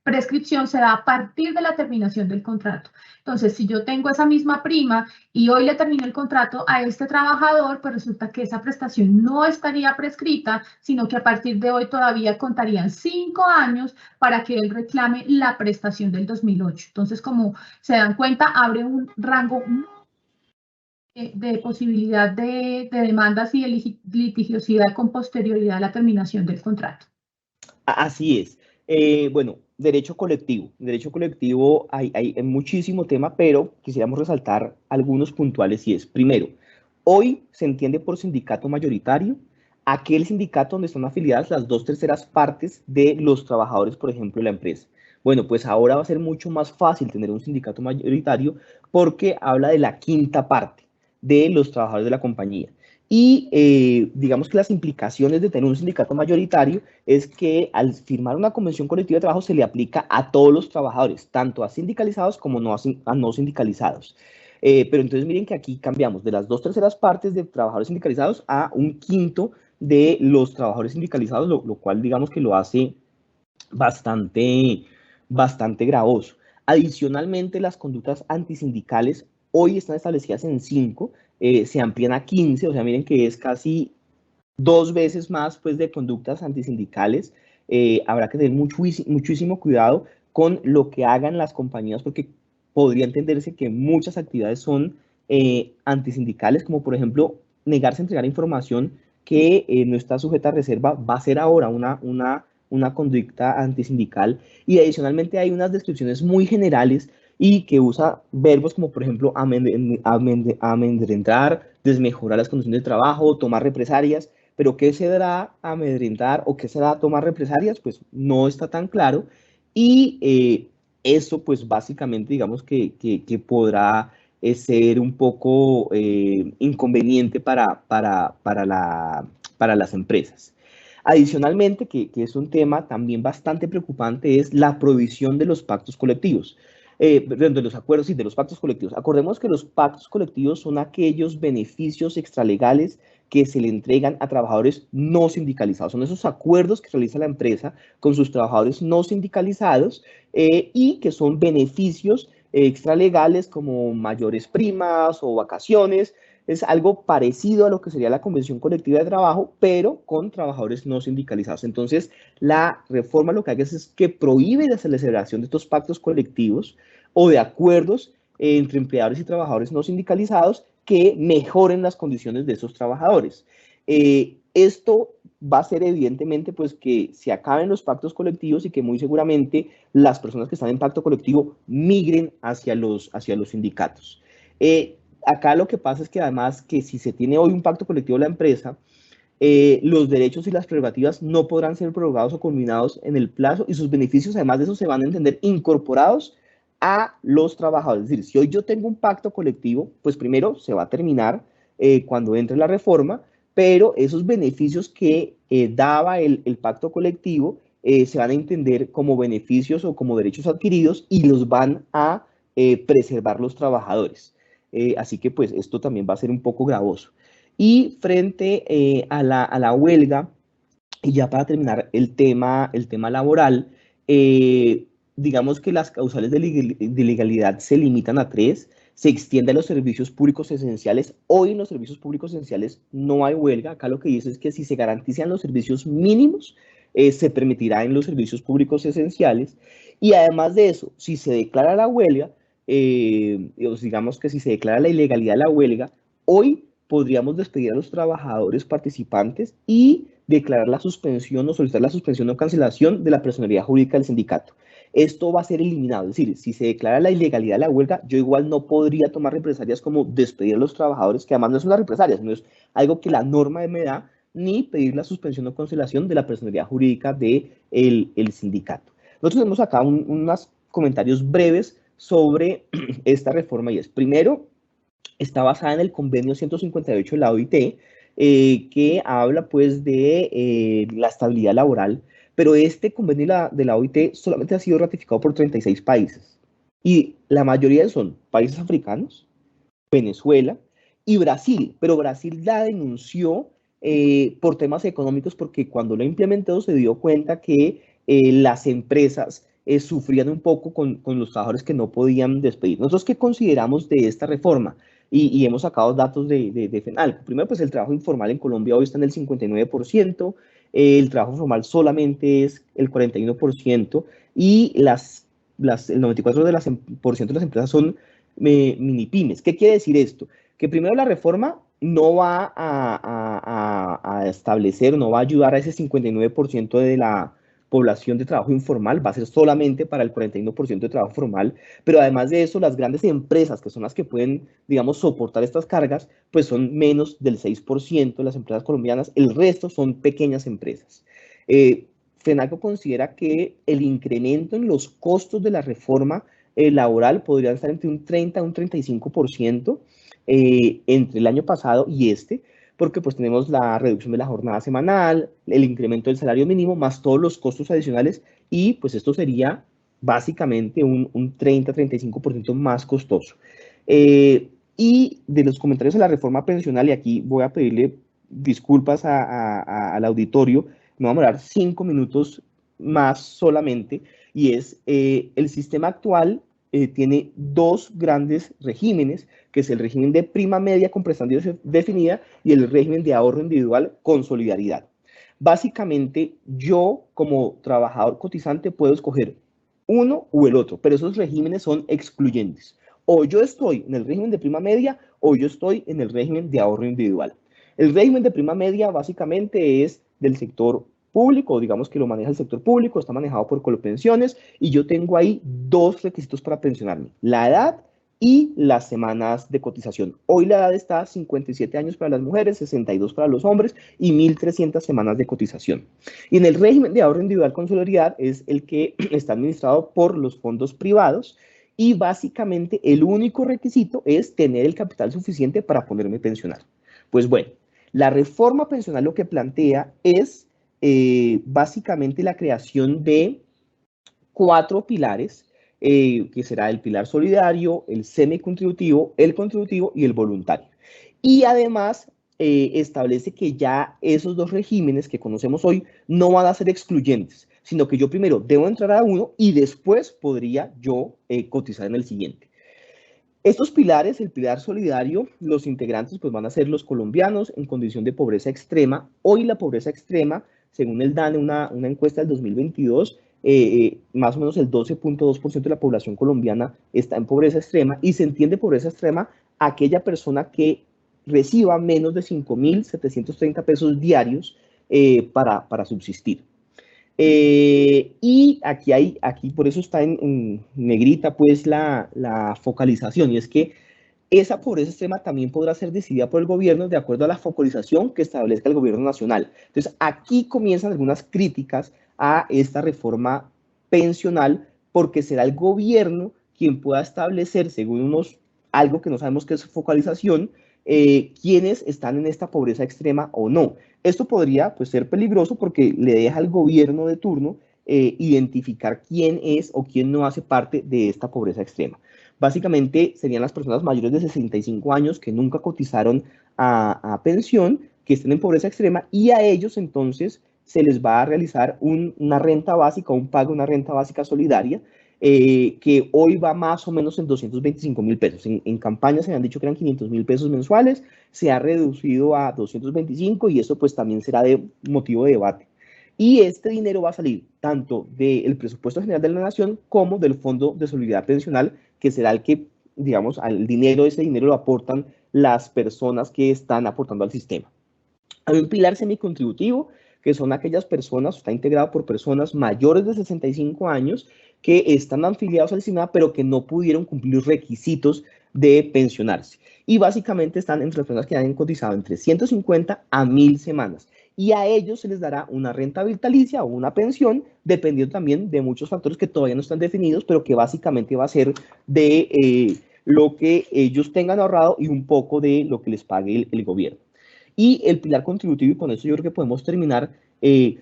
prescripción se da a partir de la terminación del contrato. Entonces, si yo tengo esa misma prima y hoy le termino el contrato a este trabajador, pues resulta que esa prestación no estaría prescrita, sino que a partir de hoy todavía contarían 5 años para que él reclame la prestación del 2008. Entonces, como se dan cuenta, abre un rango de posibilidad de demandas y de litigiosidad con posterioridad a la terminación del contrato. Así es. Bueno, derecho colectivo. Derecho colectivo hay muchísimo tema, pero quisiéramos resaltar algunos puntuales y es, primero, hoy se entiende por sindicato mayoritario aquel sindicato donde están afiliadas las 2/3 partes de los trabajadores, por ejemplo, de la empresa. Bueno, pues ahora va a ser mucho más fácil tener un sindicato mayoritario porque habla de la 1/5 parte de los trabajadores de la compañía. Y digamos que las implicaciones de tener un sindicato mayoritario es que al firmar una convención colectiva de trabajo se le aplica a todos los trabajadores, tanto a sindicalizados como a no sindicalizados. Pero entonces miren que aquí cambiamos de las 2/3 partes de trabajadores sindicalizados a 1/5 de los trabajadores sindicalizados, lo cual digamos que lo hace bastante gravoso. Adicionalmente, las conductas antisindicales hoy están establecidas en 5, se amplían a 15, o sea, miren que es casi 2 veces más pues, de conductas antisindicales. Habrá que tener muchísimo cuidado con lo que hagan las compañías, porque podría entenderse que muchas actividades son antisindicales, como por ejemplo negarse a entregar información que no está sujeta a reserva, va a ser ahora una conducta antisindical. Y adicionalmente hay unas descripciones muy generales y que usa verbos como por ejemplo amedrentar, desmejorar las condiciones de trabajo, tomar represalias, pero ¿qué se dará amedrentar o qué se dará tomar represalias? Pues no está tan claro y eso pues básicamente digamos que podrá ser un poco inconveniente para las empresas. Adicionalmente, que es un tema también bastante preocupante, es la prohibición de los pactos colectivos. De los acuerdos y de los pactos colectivos. Acordemos que los pactos colectivos son aquellos beneficios extralegales que se le entregan a trabajadores no sindicalizados. Son esos acuerdos que realiza la empresa con sus trabajadores no sindicalizados y que son beneficios extralegales como mayores primas o vacaciones. Es algo parecido a lo que sería la convención colectiva de trabajo, pero con trabajadores no sindicalizados. Entonces, la reforma lo que hace es que prohíbe la celebración de estos pactos colectivos o de acuerdos entre empleadores y trabajadores no sindicalizados que mejoren las condiciones de esos trabajadores. Esto va a ser evidentemente pues que se acaben los pactos colectivos y que muy seguramente las personas que están en pacto colectivo migren hacia los sindicatos. Acá lo que pasa es que además que si se tiene hoy un pacto colectivo de la empresa, los derechos y las prerrogativas no podrán ser prorrogados o culminados en el plazo y sus beneficios además de eso se van a entender incorporados a los trabajadores. Es decir, si hoy yo tengo un pacto colectivo, pues primero se va a terminar cuando entre la reforma, pero esos beneficios que daba el pacto colectivo se van a entender como beneficios o como derechos adquiridos y los van a preservar los trabajadores. Así que pues esto también va a ser un poco gravoso. Y frente a la huelga, y ya para terminar el tema laboral, digamos que las causales de ilegalidad se limitan a 3. se extiende a los servicios públicos esenciales. Hoy en los servicios públicos esenciales no hay huelga. Acá lo que dice es que si se garantizan los servicios mínimos, se permitirá en los servicios públicos esenciales. Y además de eso, si se declara la huelga, digamos que si se declara la ilegalidad de la huelga, hoy podríamos despedir a los trabajadores participantes y declarar la suspensión o solicitar la suspensión o cancelación de la personalidad jurídica del sindicato. Esto va a ser eliminado, es decir, si se declara la ilegalidad de la huelga, yo igual no podría tomar represalias como despedir a los trabajadores, que además no es una represalia, sino es algo que la norma me da, ni pedir la suspensión o cancelación de la personalidad jurídica del sindicato. Nosotros tenemos acá unos comentarios breves sobre esta reforma y es, primero, está basada en el convenio 158 de la OIT, que habla pues de la estabilidad laboral, pero este convenio de la OIT solamente ha sido ratificado por 36 países y la mayoría son países africanos, Venezuela y Brasil, pero Brasil la denunció por temas económicos porque cuando lo implementó se dio cuenta que las empresas sufrían un poco con los trabajadores que no podían despedir. ¿Nosotros qué consideramos de esta reforma? Y hemos sacado datos de FENALCO. Primero, pues el trabajo informal en Colombia hoy está en el 59%, el trabajo formal solamente es el 41% y el 94% de las empresas son mini pymes. ¿Qué quiere decir esto? Que primero la reforma no va a establecer, no va a ayudar a ese 59% de la población de trabajo informal, va a ser solamente para el 41% de trabajo formal, pero además de eso, las grandes empresas, que son las que pueden, digamos, soportar estas cargas, pues son menos del 6% de las empresas colombianas, el resto son pequeñas empresas. FENALCO considera que el incremento en los costos de la reforma laboral podría estar entre un 30 a un 35% entre el año pasado y este, porque pues tenemos la reducción de la jornada semanal, el incremento del salario mínimo, más todos los costos adicionales, y pues esto sería básicamente un 30-35% más costoso. Y de los comentarios de la reforma pensional, y aquí voy a pedirle disculpas al auditorio, me voy a demorar 5 minutos más solamente, y es el sistema actual tiene dos grandes regímenes, que es el régimen de prima media con prestación definida y el régimen de ahorro individual con solidaridad. Básicamente, yo como trabajador cotizante puedo escoger uno u el otro, pero esos regímenes son excluyentes. O yo estoy en el régimen de prima media o yo estoy en el régimen de ahorro individual. El régimen de prima media básicamente es del sector público, digamos que lo maneja el sector público, está manejado por Colpensiones y yo tengo ahí dos requisitos para pensionarme, la edad y las semanas de cotización. Hoy la edad está a 57 años para las mujeres, 62 para los hombres y 1.300 semanas de cotización. Y en el régimen de ahorro individual con solidaridad es el que está administrado por los fondos privados y básicamente el único requisito es tener el capital suficiente para poderme pensionar. Pues bueno, la reforma pensional lo que plantea es básicamente la creación de 4 pilares, que será el pilar solidario, el semicontributivo, el contributivo y el voluntario. Y además establece que ya esos dos regímenes que conocemos hoy no van a ser excluyentes, sino que yo primero debo entrar a uno y después podría yo cotizar en el siguiente. Estos pilares, el pilar solidario, los integrantes pues van a ser los colombianos en condición de pobreza extrema. Hoy la pobreza extrema, según el DANE, una encuesta del 2022, más o menos el 12.2% de la población colombiana está en pobreza extrema y se entiende pobreza extrema aquella persona que reciba menos de 5.730 pesos diarios para subsistir. Y aquí por eso está en negrita pues la focalización, y es que esa pobreza extrema también podrá ser decidida por el gobierno de acuerdo a la focalización que establezca el gobierno nacional. Entonces aquí comienzan algunas críticas a esta reforma pensional, porque será el gobierno quien pueda establecer, según algo que no sabemos qué es focalización, quiénes están en esta pobreza extrema o no. Esto podría pues, ser peligroso porque le deja al gobierno de turno identificar quién es o quién no hace parte de esta pobreza extrema. Básicamente serían las personas mayores de 65 años que nunca cotizaron a pensión, que estén en pobreza extrema, y a ellos entonces se les va a realizar una renta básica, un pago, una renta básica solidaria, que hoy va más o menos en 225.000 pesos. En campaña se han dicho que eran 500.000 pesos mensuales, se ha reducido a 225 y eso pues también será de motivo de debate. Y este dinero va a salir tanto del presupuesto general de la nación como del Fondo de Solidaridad Pensional, que será el que, digamos, ese dinero lo aportan las personas que están aportando al sistema. Hay un pilar semicontributivo, que son aquellas personas, está integrado por personas mayores de 65 años que están afiliados al SINA, pero que no pudieron cumplir los requisitos de pensionarse. Y básicamente están entre las personas que han cotizado entre 150 a 1.000 semanas. Y a ellos se les dará una renta vitalicia o una pensión, dependiendo también de muchos factores que todavía no están definidos, pero que básicamente va a ser de lo que ellos tengan ahorrado y un poco de lo que les pague el gobierno. Y el pilar contributivo, y con eso yo creo que podemos terminar, y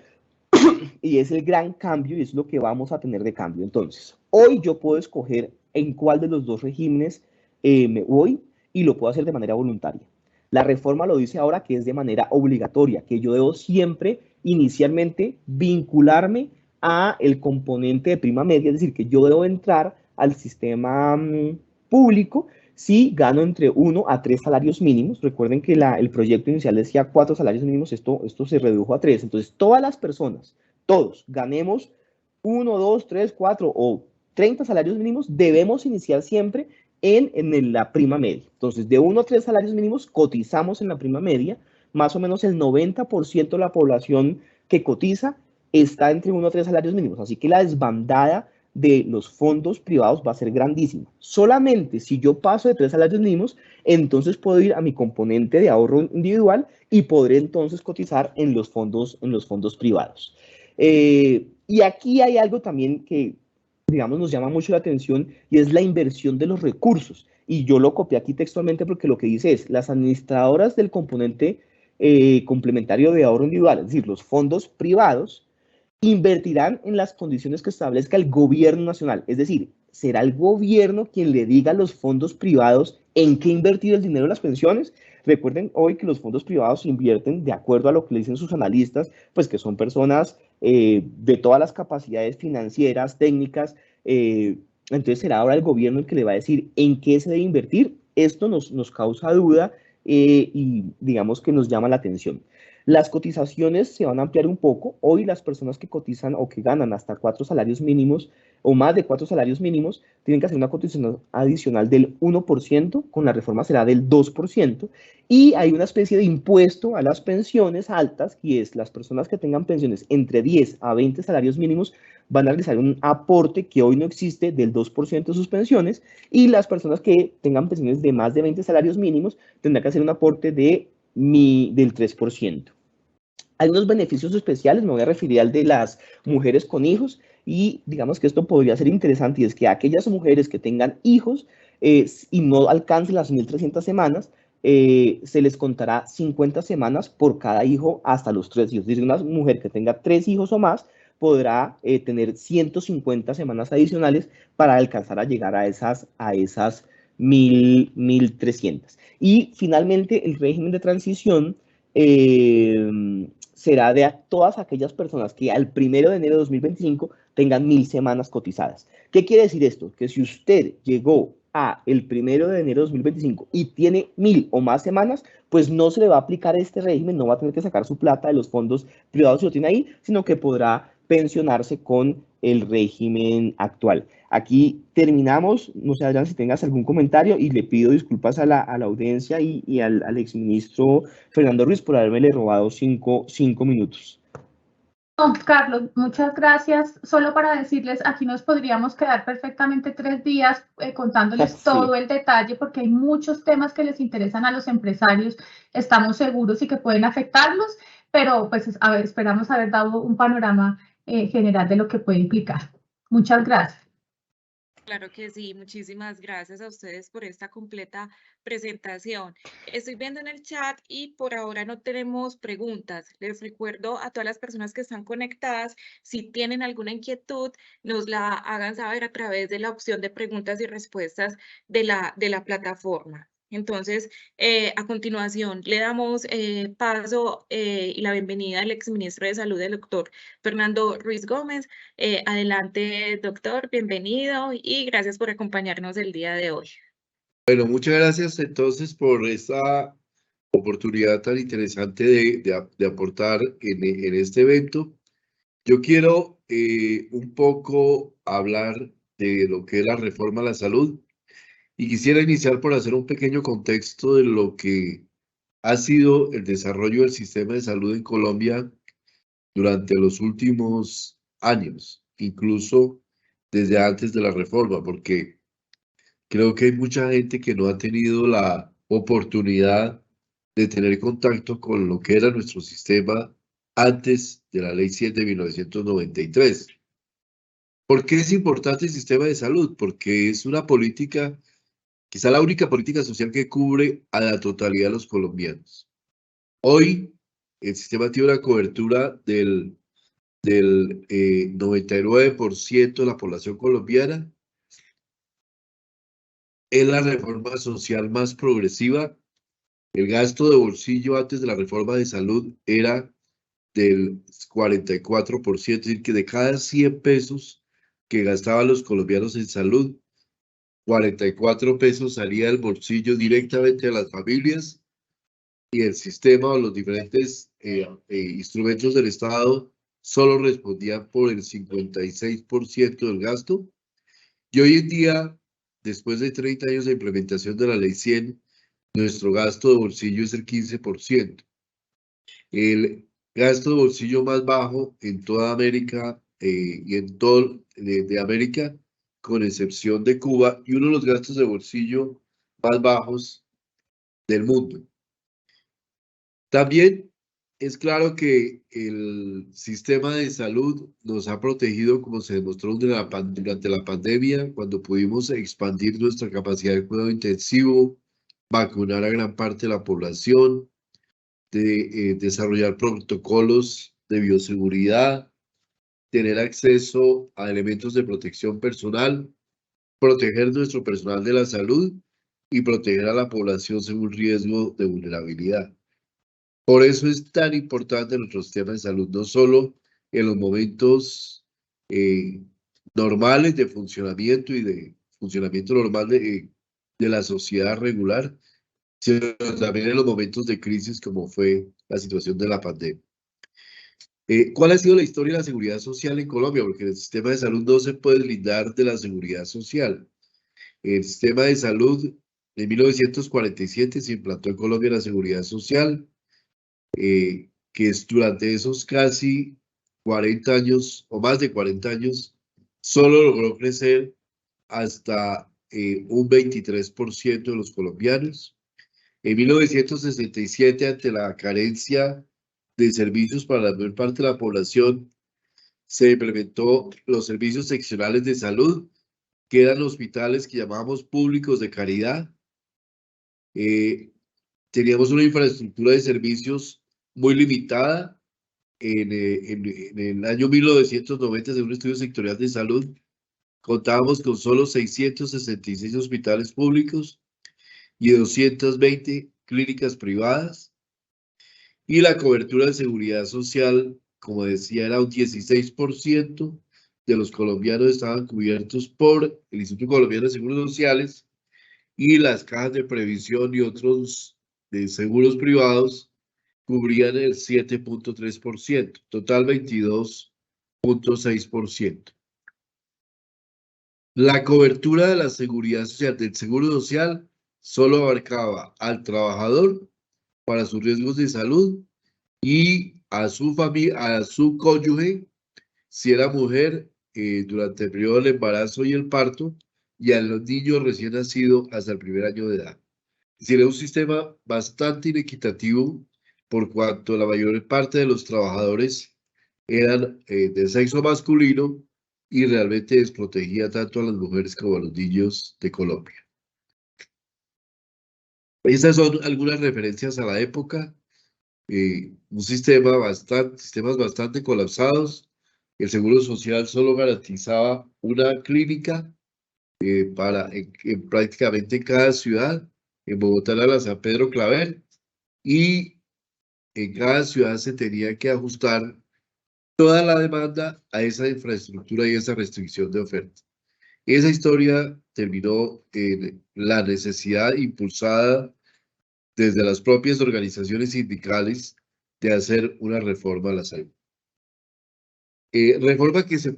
es el gran cambio y es lo que vamos a tener de cambio. Entonces, hoy yo puedo escoger en cuál de los dos regímenes me voy y lo puedo hacer de manera voluntaria. La reforma lo dice ahora que es de manera obligatoria, que yo debo siempre inicialmente vincularme a el componente de prima media, es decir, que yo debo entrar al sistema público si gano entre 1 a 3 salarios mínimos. Recuerden que el proyecto inicial decía 4 salarios mínimos, esto se redujo a 3. Entonces, todas las personas, todos, ganemos 1, 2, 3, 4 o 30 salarios mínimos, debemos iniciar siempre en la prima media. Entonces, de 1 a 3 salarios mínimos, cotizamos en la prima media. Más o menos el 90% de la población que cotiza está entre 1 a 3 salarios mínimos. Así que la desbandada de los fondos privados va a ser grandísima. Solamente si yo paso de 3 salarios mínimos, entonces puedo ir a mi componente de ahorro individual y podré entonces cotizar en los fondos privados. Y aquí hay algo también que, digamos, nos llama mucho la atención y es la inversión de los recursos. Y yo lo copié aquí textualmente porque lo que dice es, las administradoras del componente complementario de ahorro individual, es decir, los fondos privados, invertirán en las condiciones que establezca el gobierno nacional. Es decir, será el gobierno quien le diga a los fondos privados en qué invertir el dinero de las pensiones. Recuerden hoy que los fondos privados invierten de acuerdo a lo que le dicen sus analistas, pues que son personas de todas las capacidades financieras, técnicas. Entonces será ahora el gobierno el que le va a decir en qué se debe invertir. Esto nos causa duda y digamos que nos llama la atención. Las cotizaciones se van a ampliar un poco. Hoy las personas que cotizan o que ganan hasta 4 salarios mínimos o más de 4 salarios mínimos tienen que hacer una cotización adicional del 1%, con la reforma será del 2%, y hay una especie de impuesto a las pensiones altas, y es las personas que tengan pensiones entre 10 a 20 salarios mínimos van a realizar un aporte que hoy no existe del 2% de sus pensiones, y las personas que tengan pensiones de más de 20 salarios mínimos tendrán que hacer un aporte del 3%. Hay unos beneficios especiales, me voy a referir al de las mujeres con hijos, y digamos que esto podría ser interesante, y es que aquellas mujeres que tengan hijos y no alcancen las 1.300 semanas, se les contará 50 semanas por cada hijo hasta los 3 hijos. Es decir, una mujer que tenga 3 hijos o más podrá tener 150 semanas adicionales para alcanzar a llegar a esas 1.300. Y finalmente, el régimen de transición será de todas aquellas personas que al 1 de enero de 2025 tengan 1.000 semanas cotizadas. ¿Qué quiere decir esto? Que si usted llegó a el 1 de enero de 2025 y tiene 1.000 o más semanas, pues no se le va a aplicar este régimen, no va a tener que sacar su plata de los fondos privados si lo tiene ahí, sino que podrá pensionarse con el régimen actual. Aquí terminamos. No sé, Adrián, si tengas algún comentario, y le pido disculpas a la audiencia y al exministro Fernando Ruiz por haberme robado cinco minutos. No, Carlos, muchas gracias. Solo para decirles, aquí nos podríamos quedar perfectamente 3 días contándoles sí, todo el detalle, porque hay muchos temas que les interesan a los empresarios, estamos seguros, y que pueden afectarlos, pero pues esperamos haber dado un panorama general de lo que puede implicar. Muchas gracias. Claro que sí, muchísimas gracias a ustedes por esta completa presentación. Estoy viendo en el chat y por ahora no tenemos preguntas. Les recuerdo a todas las personas que están conectadas, si tienen alguna inquietud, nos la hagan saber a través de la opción de preguntas y respuestas de la plataforma. Entonces, a continuación, le damos paso y la bienvenida al exministro de Salud, el doctor Fernando Ruiz Gómez. Adelante, doctor, bienvenido y gracias por acompañarnos el día de hoy. Bueno, muchas gracias entonces por esta oportunidad tan interesante de aportar en este evento. Yo quiero un poco hablar de lo que es la reforma a la salud y quisiera iniciar por hacer un pequeño contexto de lo que ha sido el desarrollo del sistema de salud en Colombia durante los últimos años, incluso desde antes de la reforma, porque creo que hay mucha gente que no ha tenido la oportunidad de tener contacto con lo que era nuestro sistema antes de la Ley 7 de 1993. ¿Por qué es importante el sistema de salud? Porque es una política, quizá la única política social que cubre a la totalidad de los colombianos. Hoy el sistema tiene una cobertura del 99% de la población colombiana. Es la reforma social más progresiva. El gasto de bolsillo antes de la reforma de salud era del 44%, es decir, que de cada 100 pesos que gastaban los colombianos en salud, 44 pesos salía del bolsillo directamente a las familias y el sistema o los diferentes instrumentos del Estado solo respondían por el 56% del gasto. Y hoy en día, después de 30 años de implementación de la Ley 100, nuestro gasto de bolsillo es el 15%. El gasto de bolsillo más bajo en toda América y en todo de América, con excepción de Cuba, y uno de los gastos de bolsillo más bajos del mundo. También es claro que el sistema de salud nos ha protegido, como se demostró durante la pandemia, cuando pudimos expandir nuestra capacidad de cuidado intensivo, vacunar a gran parte de la población, de desarrollar protocolos de bioseguridad, tener acceso a elementos de protección personal, proteger nuestro personal de la salud y proteger a la población según riesgo de vulnerabilidad. Por eso es tan importante nuestro sistema de salud, no solo en los momentos normales de funcionamiento y de funcionamiento normal de la sociedad regular, sino también en los momentos de crisis como fue la situación de la pandemia. ¿Cuál ha sido la historia de la seguridad social en Colombia? Porque el sistema de salud no se puede deslindar de la seguridad social. El sistema de salud en 1947 se implantó en Colombia la seguridad social, que es durante esos casi 40 años o más de 40 años, solo logró crecer hasta un 23% de los colombianos. En 1967, ante la carencia de servicios para la mayor parte de la población, se implementó los servicios seccionales de salud, que eran hospitales que llamábamos públicos de caridad. Teníamos una infraestructura de servicios muy limitada. En el año 1990, según un estudio sectorial de salud, contábamos con solo 666 hospitales públicos y 220 clínicas privadas. Y la cobertura de seguridad social, como decía, era un 16% de los colombianos estaban cubiertos por el Instituto Colombiano de Seguros Sociales, y las cajas de previsión y otros de seguros privados cubrían el 7.3%, total 22.6%. La cobertura de la seguridad social, del seguro social, solo abarcaba al trabajador para sus riesgos de salud y a su familia, a su cónyuge, si era mujer, durante el periodo del embarazo y el parto, y a los niños recién nacidos hasta el primer año de edad. Es decir, era un sistema bastante inequitativo, por cuanto la mayor parte de los trabajadores eran de sexo masculino y realmente desprotegía tanto a las mujeres como a los niños de Colombia. Estas son algunas referencias a la época. Un sistemas bastante colapsados. El Seguro Social solo garantizaba una clínica prácticamente en cada ciudad, en Bogotá era la San Pedro Claver, y en cada ciudad se tenía que ajustar toda la demanda a esa infraestructura y esa restricción de oferta. Esa historia terminó en la necesidad impulsada desde las propias organizaciones sindicales de hacer una reforma a la salud. Reforma que se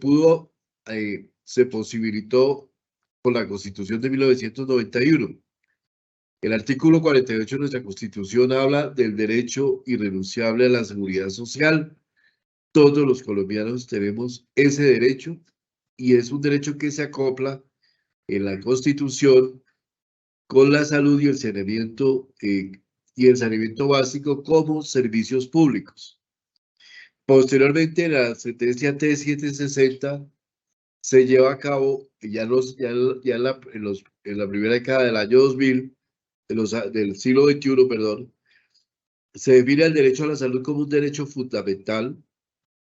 posibilitó con la Constitución de 1991. El artículo 48 de nuestra Constitución habla del derecho irrenunciable a la seguridad social. Todos los colombianos tenemos ese derecho y es un derecho que se acopla en la Constitución con la salud y el saneamiento básico como servicios públicos. Posteriormente, la sentencia T760 se lleva a cabo ya en la primera década del año 2000, del siglo XXI, perdón, se define el derecho a la salud como un derecho fundamental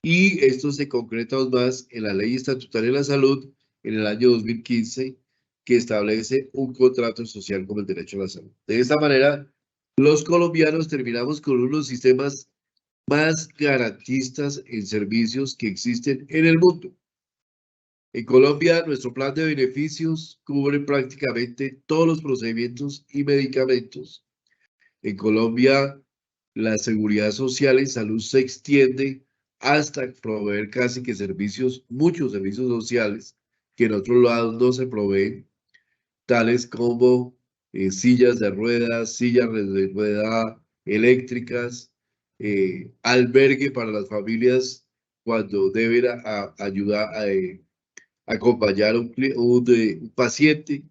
y esto se concreta aún más en la Ley Estatutaria de la Salud en el año 2015, que establece un contrato social como el derecho a la salud. De esta manera, los colombianos terminamos con unos sistemas más garantistas en servicios que existen en el mundo. En Colombia, nuestro plan de beneficios cubre prácticamente todos los procedimientos y medicamentos. En Colombia, la seguridad social en salud se extiende hasta proveer casi que muchos servicios sociales que en otros lados no se proveen, tales como sillas de ruedas, sillas de rueda eléctricas, albergue para las familias cuando deben ayudar a acompañar a un paciente.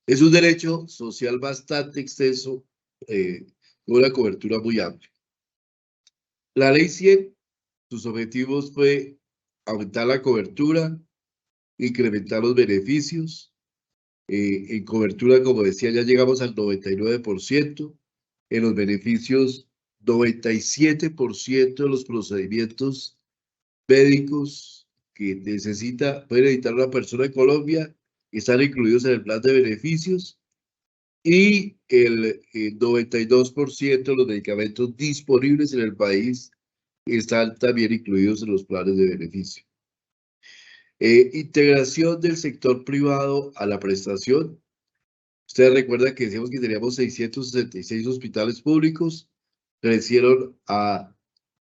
Es un derecho social bastante extenso, con una cobertura muy amplia. La Ley 100, sus objetivos fue aumentar la cobertura, incrementar los beneficios. En cobertura, como decía, ya llegamos al 99%. En los beneficios, 97% de los procedimientos médicos que puede necesitar una persona en Colombia están incluidos en el plan de beneficios y el 92% de los medicamentos disponibles en el país están también incluidos en los planes de beneficio. Integración del sector privado a la prestación. Ustedes recuerdan que decíamos que teníamos 666 hospitales públicos, crecieron a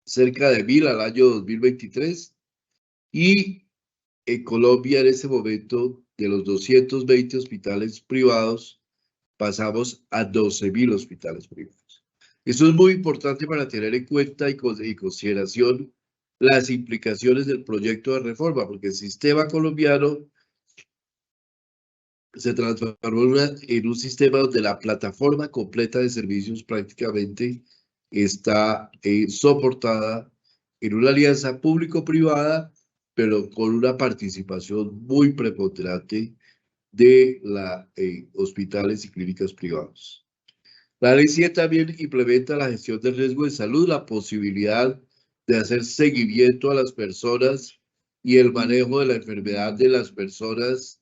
cerca de 1000 al año 2023 y en Colombia en ese momento de los 220 hospitales privados pasamos a 12.000 hospitales privados. Eso es muy importante para tener en cuenta y consideración las implicaciones del proyecto de reforma, porque el sistema colombiano se transformó en un sistema donde la plataforma completa de servicios prácticamente está soportada en una alianza público-privada, pero con una participación muy preponderante de hospitales y clínicas privados. La Ley 100 también implementa la gestión del riesgo de salud, la posibilidad de hacer seguimiento a las personas y el manejo de la enfermedad de las personas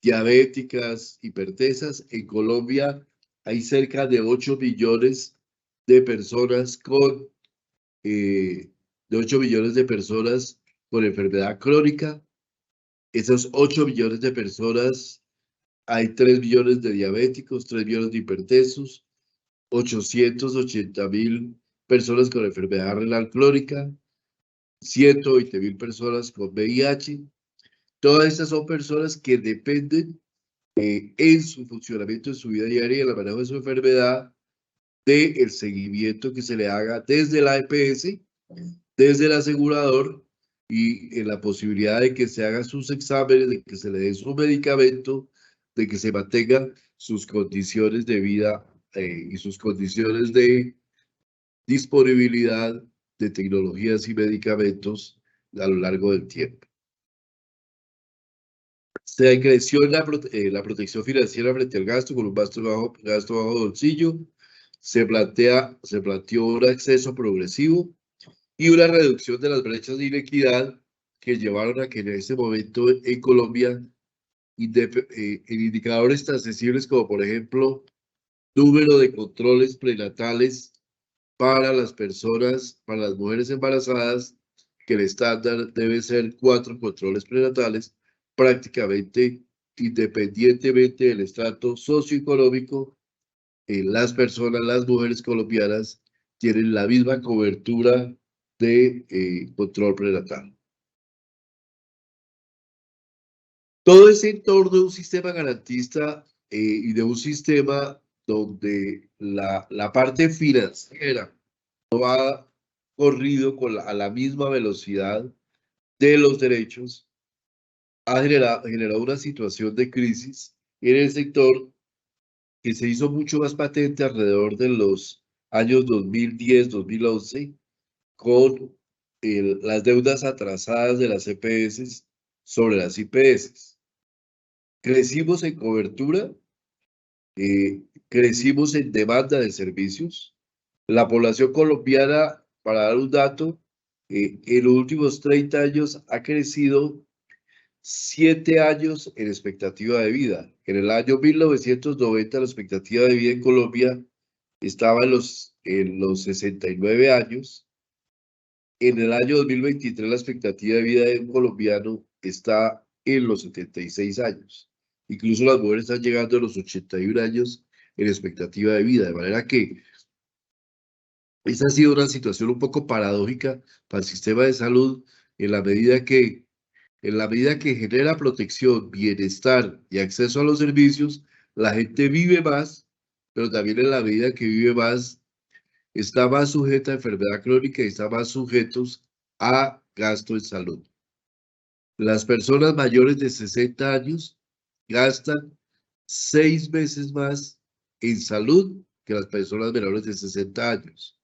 diabéticas, hipertensas. En Colombia hay cerca de 8 millones de personas con enfermedad crónica. Esos 8 millones de personas, hay 3 millones de diabéticos, 3 millones de hipertensos, 880.000 personas con enfermedad renal crónica, 120.000 personas con VIH. Todas estas son personas que dependen en su funcionamiento, en su vida diaria y en el manejo de su enfermedad, del seguimiento que se le haga desde la EPS, desde el asegurador y en la posibilidad de que se hagan sus exámenes, de que se le dé su medicamento, de que se mantengan sus condiciones de vida y sus condiciones de disponibilidad de tecnologías y medicamentos a lo largo del tiempo. Se creció la protección financiera frente al gasto con un gasto bajo bolsillo. Se planteó un acceso progresivo y una reducción de las brechas de inequidad que llevaron a que en este momento en Colombia en indicadores tan sensibles como, por ejemplo, número de controles prenatales para las personas, para las mujeres embarazadas, que el estándar debe ser 4 controles prenatales, prácticamente independientemente del estrato socioeconómico. Las personas, las mujeres colombianas, tienen la misma cobertura de control prenatal. Todo ese entorno de un sistema garantista y de un sistema donde la parte financiera no ha corrido a la misma velocidad de los derechos, ha generado una situación de crisis en el sector que se hizo mucho más patente alrededor de los años 2010-2011 con las deudas atrasadas de las EPS sobre las IPS. Crecimos en cobertura, crecimos en demanda de servicios. La población colombiana, para dar un dato, en los últimos 30 años ha crecido 7 años en expectativa de vida. En el año 1990 la expectativa de vida en Colombia estaba en los 69 años. En el año 2023 la expectativa de vida de un colombiano está en los 76 años. Incluso las mujeres están llegando a los 81 años en expectativa de vida, de manera que esta ha sido una situación un poco paradójica para el sistema de salud en la medida que genera protección, bienestar y acceso a los servicios, la gente vive más, pero también en la medida que vive más, está más sujeta a enfermedad crónica y está más sujetos a gasto en salud. Las personas mayores de 60 años gastan 6 veces más en salud que las personas menores de 60 años.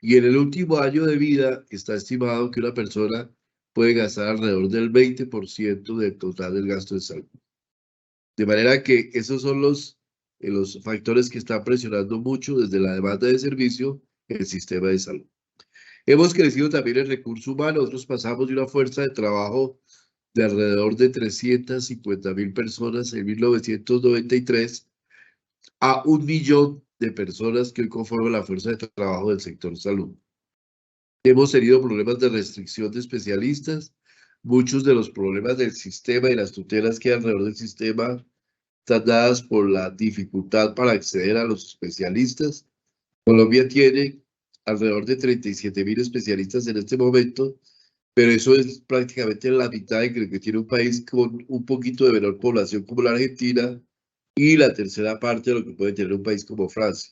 Y en el último año de vida está estimado que una persona puede gastar alrededor del 20% del total del gasto de salud. De manera que esos son los factores que están presionando mucho desde la demanda de servicio el sistema de salud. Hemos crecido también en recursos humanos. Nosotros pasamos de una fuerza de trabajo de alrededor de 350.000 personas en 1993 a 1 millón de personas que hoy conforman la fuerza de trabajo del sector salud. Hemos tenido problemas de restricción de especialistas. Muchos de los problemas del sistema y las tutelas que hay alrededor del sistema están dadas por la dificultad para acceder a los especialistas. Colombia tiene alrededor de 37.000 especialistas en este momento, pero eso es prácticamente la mitad de que tiene un país con un poquito de menor población como la Argentina y la tercera parte de lo que puede tener un país como Francia.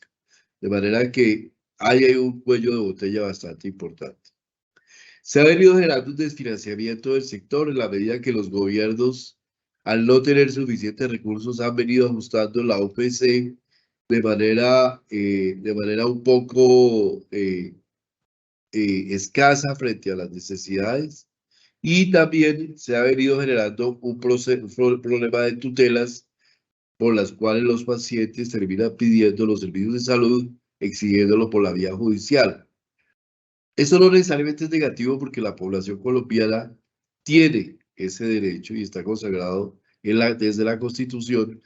De manera que hay un cuello de botella bastante importante. Se ha venido generando un desfinanciamiento del sector en la medida que los gobiernos, al no tener suficientes recursos, han venido ajustando la OPC de manera un poco escasa frente a las necesidades, y también se ha venido generando un problema de tutelas por las cuales los pacientes terminan pidiendo los servicios de salud, exigiéndolo por la vía judicial. Eso no necesariamente es negativo porque la población colombiana tiene ese derecho y está consagrado desde la Constitución,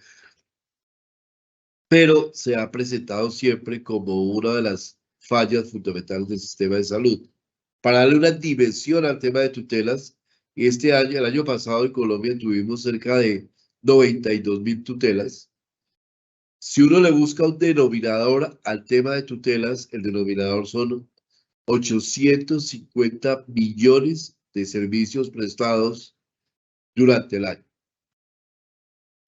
pero se ha presentado siempre como una de las fallas fundamentales del sistema de salud. Para darle una dimensión al tema de tutelas, el año pasado en Colombia tuvimos cerca de 92.000 tutelas. Si uno le busca un denominador al tema de tutelas, el denominador son 850 millones de servicios prestados durante el año.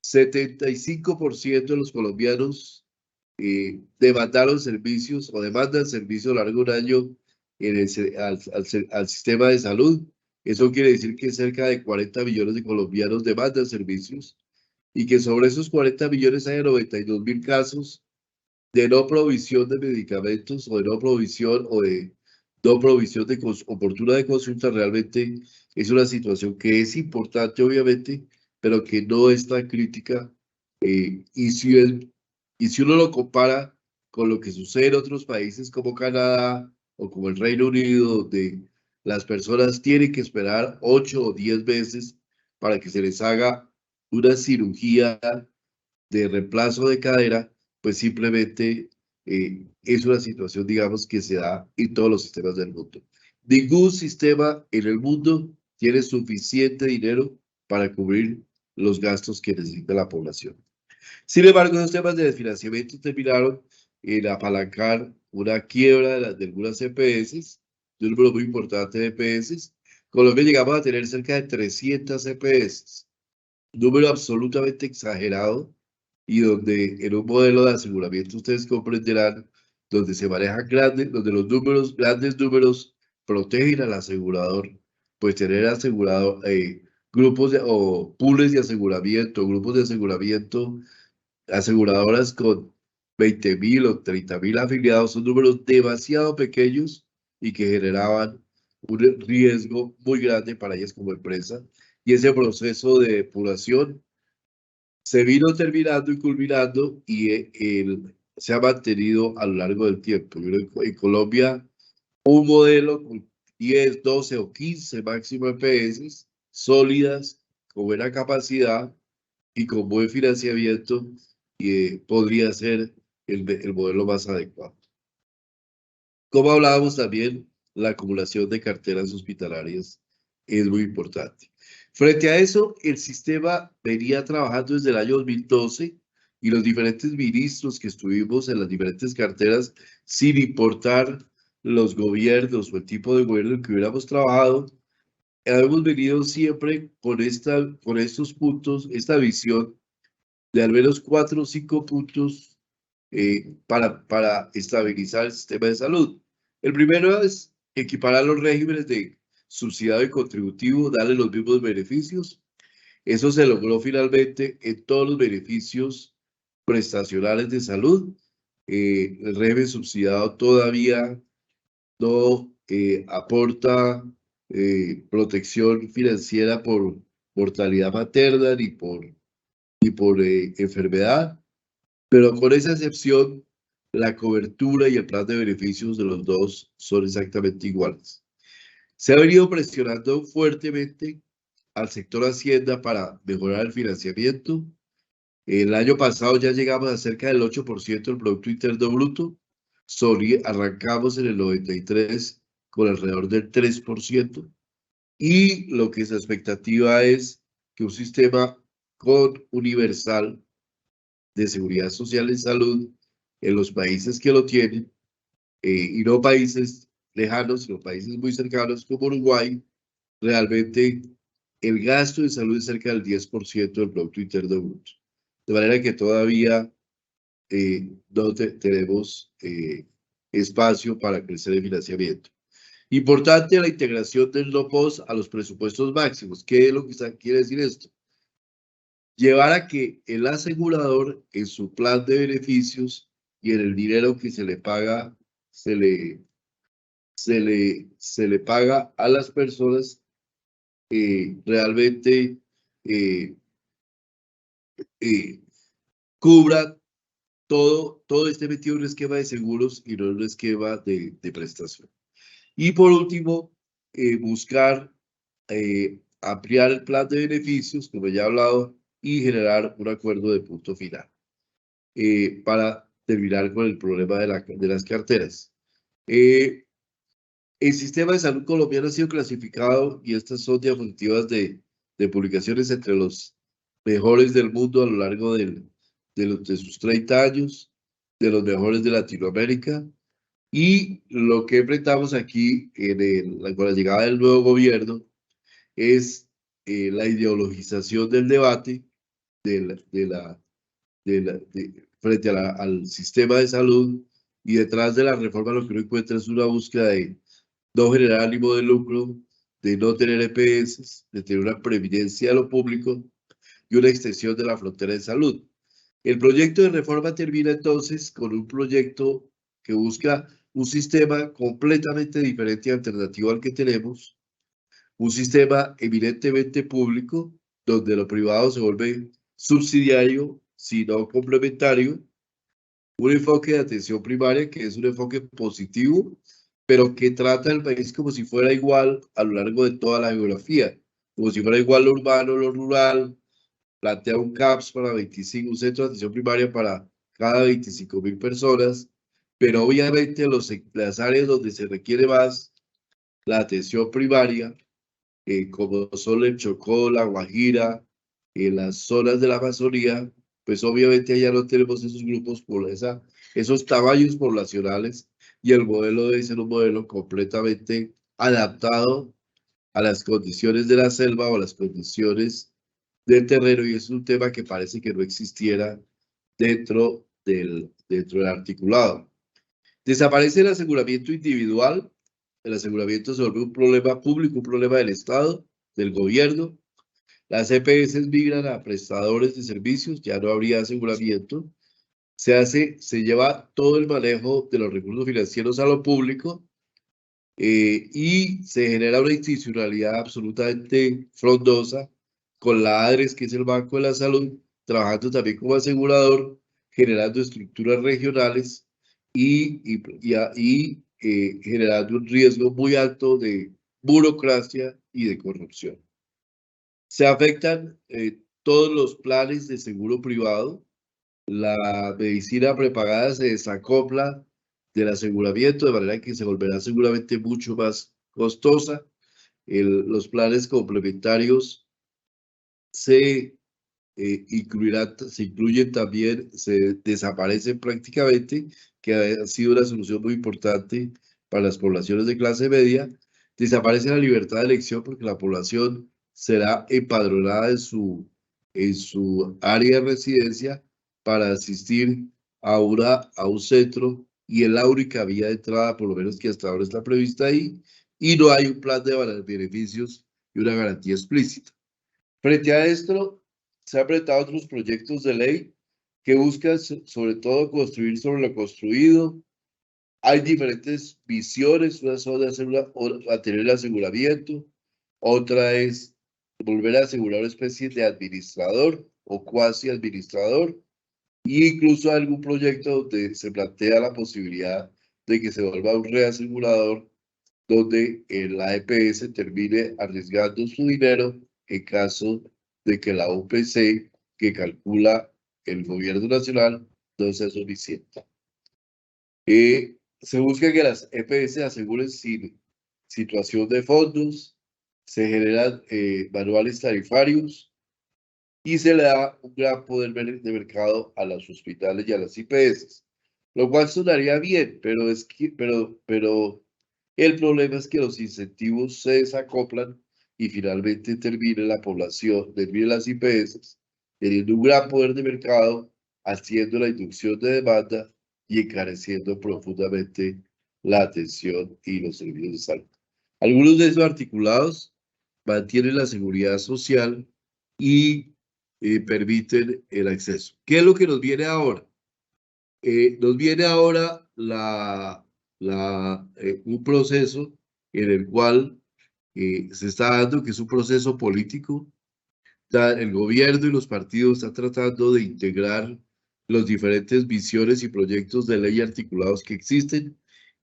75% de los colombianos demandaron servicios o demandan servicios a lo largo de un año al sistema de salud. Eso quiere decir que cerca de 40 millones de colombianos demandan servicios y que sobre esos 40 millones hay 92.000 casos de no provisión de medicamentos o de no provisión de oportuna de consulta. Realmente es una situación que es importante, obviamente, pero que no es tan crítica. Y si uno lo compara con lo que sucede en otros países como Canadá o como el Reino Unido, donde las personas tienen que esperar 8 o 10 veces para que se les haga una cirugía de reemplazo de cadera, pues simplemente es una situación, digamos, que se da en todos los sistemas del mundo. Ningún sistema en el mundo tiene suficiente dinero para cubrir los gastos que necesita la población. Sin embargo, los temas de desfinanciamiento terminaron en apalancar una quiebra de algunas EPS, de un número muy importante de EPS, con lo que llegamos a tener cerca de 300 EPS, un número absolutamente exagerado, y donde en un modelo de aseguramiento ustedes comprenderán, donde se manejan donde los números, grandes números protegen al asegurador, pues tener asegurado grupos o pools de aseguramiento, grupos de aseguramiento, aseguradoras con 20.000 o 30.000 afiliados, son números demasiado pequeños y que generaban un riesgo muy grande para ellas como empresa. Y ese proceso de depuración se vino terminando y culminando y se ha mantenido a lo largo del tiempo. Yo creo que en Colombia un modelo con 10, 12 o 15 máximo EPS sólidas, con buena capacidad y con buen financiamiento, podría ser el modelo más adecuado. Como hablábamos también, la acumulación de carteras hospitalarias es muy importante. Frente a eso, el sistema venía trabajando desde el año 2012 y los diferentes ministros que estuvimos en las diferentes carteras, sin importar los gobiernos o el tipo de gobierno en que hubiéramos trabajado, hemos venido siempre con estos puntos, esta visión de al menos 4 o 5 puntos para estabilizar el sistema de salud. El primero es equiparar los regímenes de subsidiado y contributivo, darle los mismos beneficios. Eso se logró finalmente en todos los beneficios prestacionales de salud. El régimen subsidiado todavía no aporta protección financiera por mortalidad materna ni por enfermedad, pero con esa excepción, la cobertura y el plan de beneficios de los dos son exactamente iguales. Se ha venido presionando fuertemente al sector Hacienda para mejorar el financiamiento. El año pasado ya llegamos a cerca del 8% del Producto Interno Bruto. Arrancamos en el 93 con alrededor del 3%. Y lo que es la expectativa es que un sistema universal de seguridad social en salud en los países que lo tienen, y no países lejanos, sino países muy cercanos como Uruguay, realmente el gasto de salud es cerca del 10% del Producto Interno Bruto. De manera que todavía no tenemos espacio para crecer el financiamiento. Importante la integración del no-POS a los presupuestos máximos. ¿Qué es lo que quiere decir esto? Llevar a que el asegurador en su plan de beneficios y en el dinero que se le paga, se le paga a las personas, realmente cubra todo este metido en un esquema de seguros y no en un esquema de prestación. Y por último, buscar ampliar el plan de beneficios, como ya he hablado, y generar un acuerdo de punto final para terminar con el problema de las carteras. El sistema de salud colombiano ha sido clasificado, y estas son diapositivas de publicaciones, entre los mejores del mundo a lo largo de sus 30 años, de los mejores de Latinoamérica. Y lo que enfrentamos aquí con la llegada del nuevo gobierno es la ideologización del debate frente al sistema de salud, y detrás de la reforma lo que uno encuentra es una búsqueda de no generar ánimo de lucro, de no tener EPS, de tener una previdencia a lo público y una extensión de la frontera de salud. El proyecto de reforma termina entonces con un proyecto que busca un sistema completamente diferente y alternativo al que tenemos, un sistema eminentemente público, donde lo privado se vuelve subsidiario, sino complementario, un enfoque de atención primaria que es un enfoque positivo, pero que trata el país como si fuera igual a lo largo de toda la geografía, como si fuera igual lo urbano, lo rural, plantea un CAPS para 25, un centro de atención primaria para cada 25.000 personas, pero obviamente las áreas donde se requiere más la atención primaria, como son el Chocó, la Guajira, en las zonas de la Amazonía, pues obviamente allá no tenemos esos grupos por esos tamaños poblacionales, y el modelo debe ser un modelo completamente adaptado a las condiciones de la selva o a las condiciones del terreno, y es un tema que parece que no existiera dentro del articulado. Desaparece el aseguramiento individual. El aseguramiento se vuelve un problema público, un problema del Estado, del gobierno. Las EPS migran a prestadores de servicios, ya no habría aseguramiento. Se lleva todo el manejo de los recursos financieros a lo público, y se genera una institucionalidad absolutamente frondosa, con la ADRES, que es el Banco de la Salud, trabajando también como asegurador, generando estructuras regionales y generando un riesgo muy alto de burocracia y de corrupción. Se afectan todos los planes de seguro privado. La medicina prepagada se desacopla del aseguramiento, de manera que se volverá seguramente mucho más costosa. Los planes complementarios se incluyen también, se desaparecen prácticamente, que ha sido una solución muy importante para las poblaciones de clase media. Desaparece la libertad de elección, porque la población será empadronada en su área de residencia para asistir a un centro, y es la única vía de entrada, por lo menos que hasta ahora está prevista ahí, y no hay un plan de beneficios y una garantía explícita. Frente a esto, se han presentado otros proyectos de ley que buscan sobre todo construir sobre lo construido. Hay diferentes visiones. Una son mantener el aseguramiento, otra es volver a asegurar una especie de administrador o cuasi administrador, e incluso hay algún proyecto donde se plantea la posibilidad de que se vuelva un reasegurador, donde la EPS termine arriesgando su dinero en caso de que la UPC que calcula el gobierno nacional no sea suficiente. Se busca que las EPS aseguren sin situación de fondos, se generan manuales tarifarios, y se le da un gran poder de mercado a los hospitales y a las IPS, lo cual sonaría bien, pero el problema es que los incentivos se desacoplan y finalmente termina la población, termina las IPS teniendo un gran poder de mercado, haciendo la inducción de demanda y encareciendo profundamente la atención y los servicios de salud. Algunos de esos articulados mantienen la seguridad social y permiten el acceso. ¿Qué es lo que nos viene ahora? Nos viene ahora un proceso en el cual se está dando, que es un proceso político. El gobierno y los partidos están tratando de integrar las diferentes visiones y proyectos de ley articulados que existen.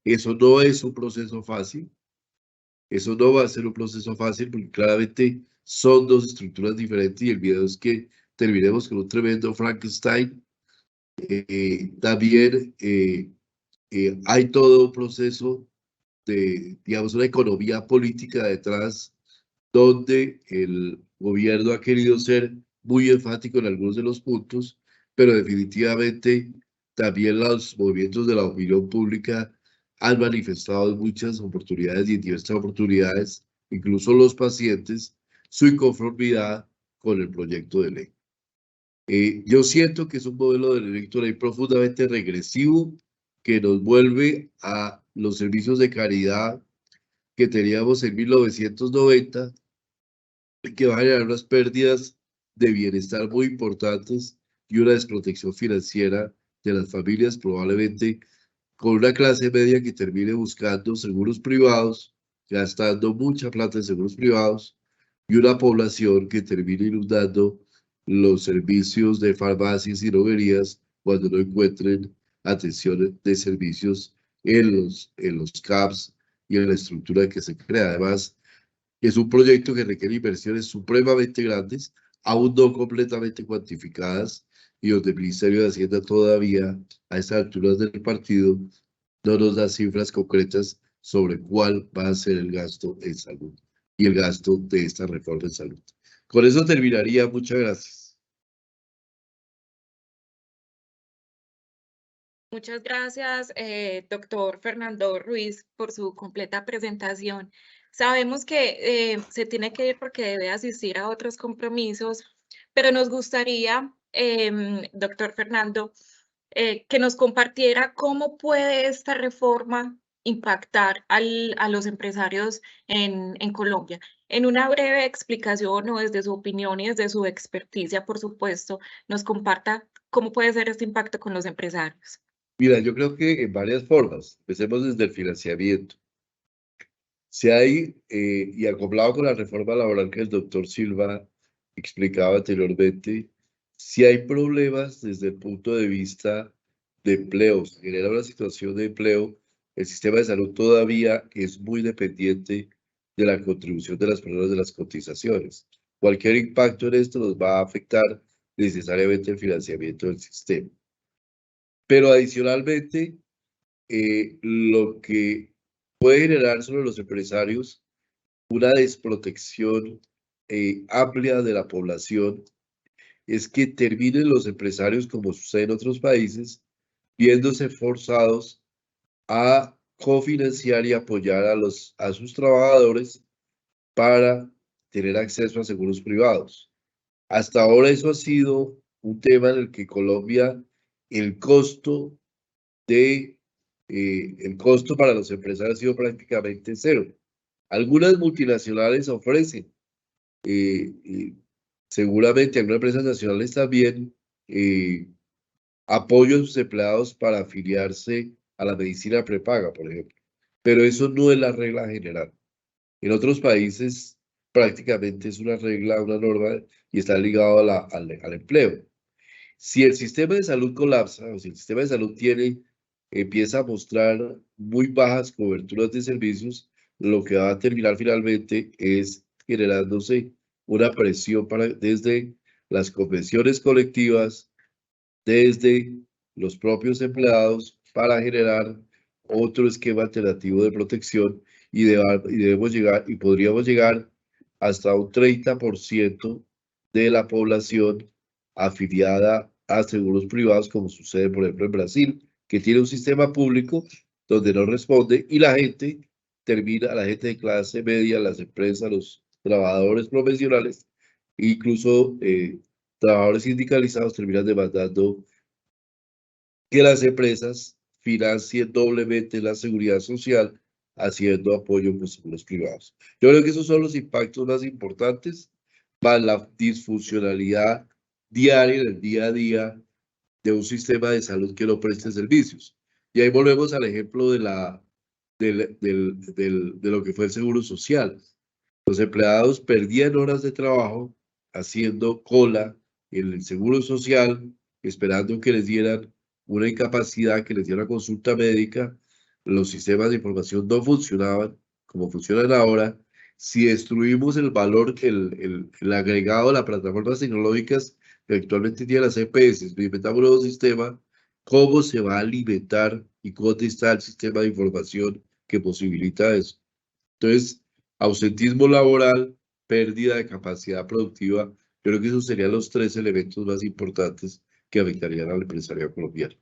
Eso no es un proceso fácil. Eso no va a ser un proceso fácil, porque claramente son dos estructuras diferentes, y el miedo es que terminemos con un tremendo Frankenstein. También hay todo un proceso de, digamos, una economía política detrás, donde el gobierno ha querido ser muy enfático en algunos de los puntos, pero definitivamente también los movimientos de la opinión pública han manifestado en muchas oportunidades y en diversas oportunidades, incluso los pacientes, su inconformidad con el proyecto de ley. Yo siento que es un modelo de ley profundamente regresivo, que nos vuelve a los servicios de caridad que teníamos en 1990, que va a generar unas pérdidas de bienestar muy importantes y una desprotección financiera de las familias, probablemente con una clase media que termine buscando seguros privados, gastando mucha plata en seguros privados, y una población que termine inundando los servicios de farmacias y droguerías cuando no encuentren atención de servicios en los CAPS y en la estructura que se crea. Además, es un proyecto que requiere inversiones supremamente grandes. aún no completamente cuantificadas y donde el Ministerio de Hacienda todavía, a estas alturas del partido, no nos da cifras concretas sobre cuál va a ser el gasto en salud y el gasto de esta reforma en salud. Con eso terminaría. Muchas gracias. Muchas gracias, doctor Fernando Ruiz, por su completa presentación. Sabemos que se tiene que ir porque debe asistir a otros compromisos, pero nos gustaría, doctor Fernando, que nos compartiera cómo puede esta reforma impactar a los empresarios en Colombia. En una breve explicación o desde su opinión y desde su experticia, por supuesto, nos comparta cómo puede ser este impacto con los empresarios. Mira, yo creo que en varias formas. Empecemos desde el financiamiento. Si hay, y acoplado con la reforma laboral que el doctor Silva explicaba anteriormente, si hay problemas desde el punto de vista de empleo, se genera una situación de empleo, el sistema de salud todavía es muy dependiente de la contribución de las personas de las cotizaciones. Cualquier impacto en esto nos va a afectar necesariamente el financiamiento del sistema. Pero adicionalmente, lo que puede generar sobre los empresarios una desprotección amplia de la población es que terminen los empresarios, como sucede en otros países, viéndose forzados a cofinanciar y apoyar a sus trabajadores para tener acceso a seguros privados. Hasta ahora eso ha sido un tema en el que Colombia, el costo para los empresarios ha sido prácticamente cero. Algunas multinacionales ofrecen, seguramente algunas empresas nacionales también, apoyo a sus empleados para afiliarse a la medicina prepaga, por ejemplo. Pero eso no es la regla general. En otros países prácticamente es una regla, una norma y está ligado al empleo. Si el sistema de salud colapsa o si el sistema de salud empieza a mostrar muy bajas coberturas de servicios, lo que va a terminar finalmente es generándose una presión desde las convenciones colectivas, desde los propios empleados, para generar otro esquema alternativo de protección y debemos llegar, y podríamos llegar hasta un 30% de la población afiliada a seguros privados, como sucede, por ejemplo, en Brasil, que tiene un sistema público donde no responde y la gente de clase media, las empresas, los trabajadores profesionales, incluso trabajadores sindicalizados, terminan demandando que las empresas financien doblemente la seguridad social haciendo apoyo con seguros privados. Yo creo que esos son los impactos más importantes para la disfuncionalidad diaria, en el día a día, de un sistema de salud que no preste servicios. Y ahí volvemos al ejemplo de lo que fue el seguro social. Los empleados perdían horas de trabajo haciendo cola en el seguro social, esperando que les dieran una incapacidad, que les dieran una consulta médica. Los sistemas de información no funcionaban como funcionan ahora. Si destruimos el valor, el agregado de las plataformas tecnológicas que actualmente tienen las EPS, inventamos un nuevo sistema, ¿cómo se va a alimentar y cómo está el sistema de información que posibilita eso? Entonces, ausentismo laboral, pérdida de capacidad productiva, yo creo que esos serían los 3 elementos más importantes que afectarían al empresario colombiano.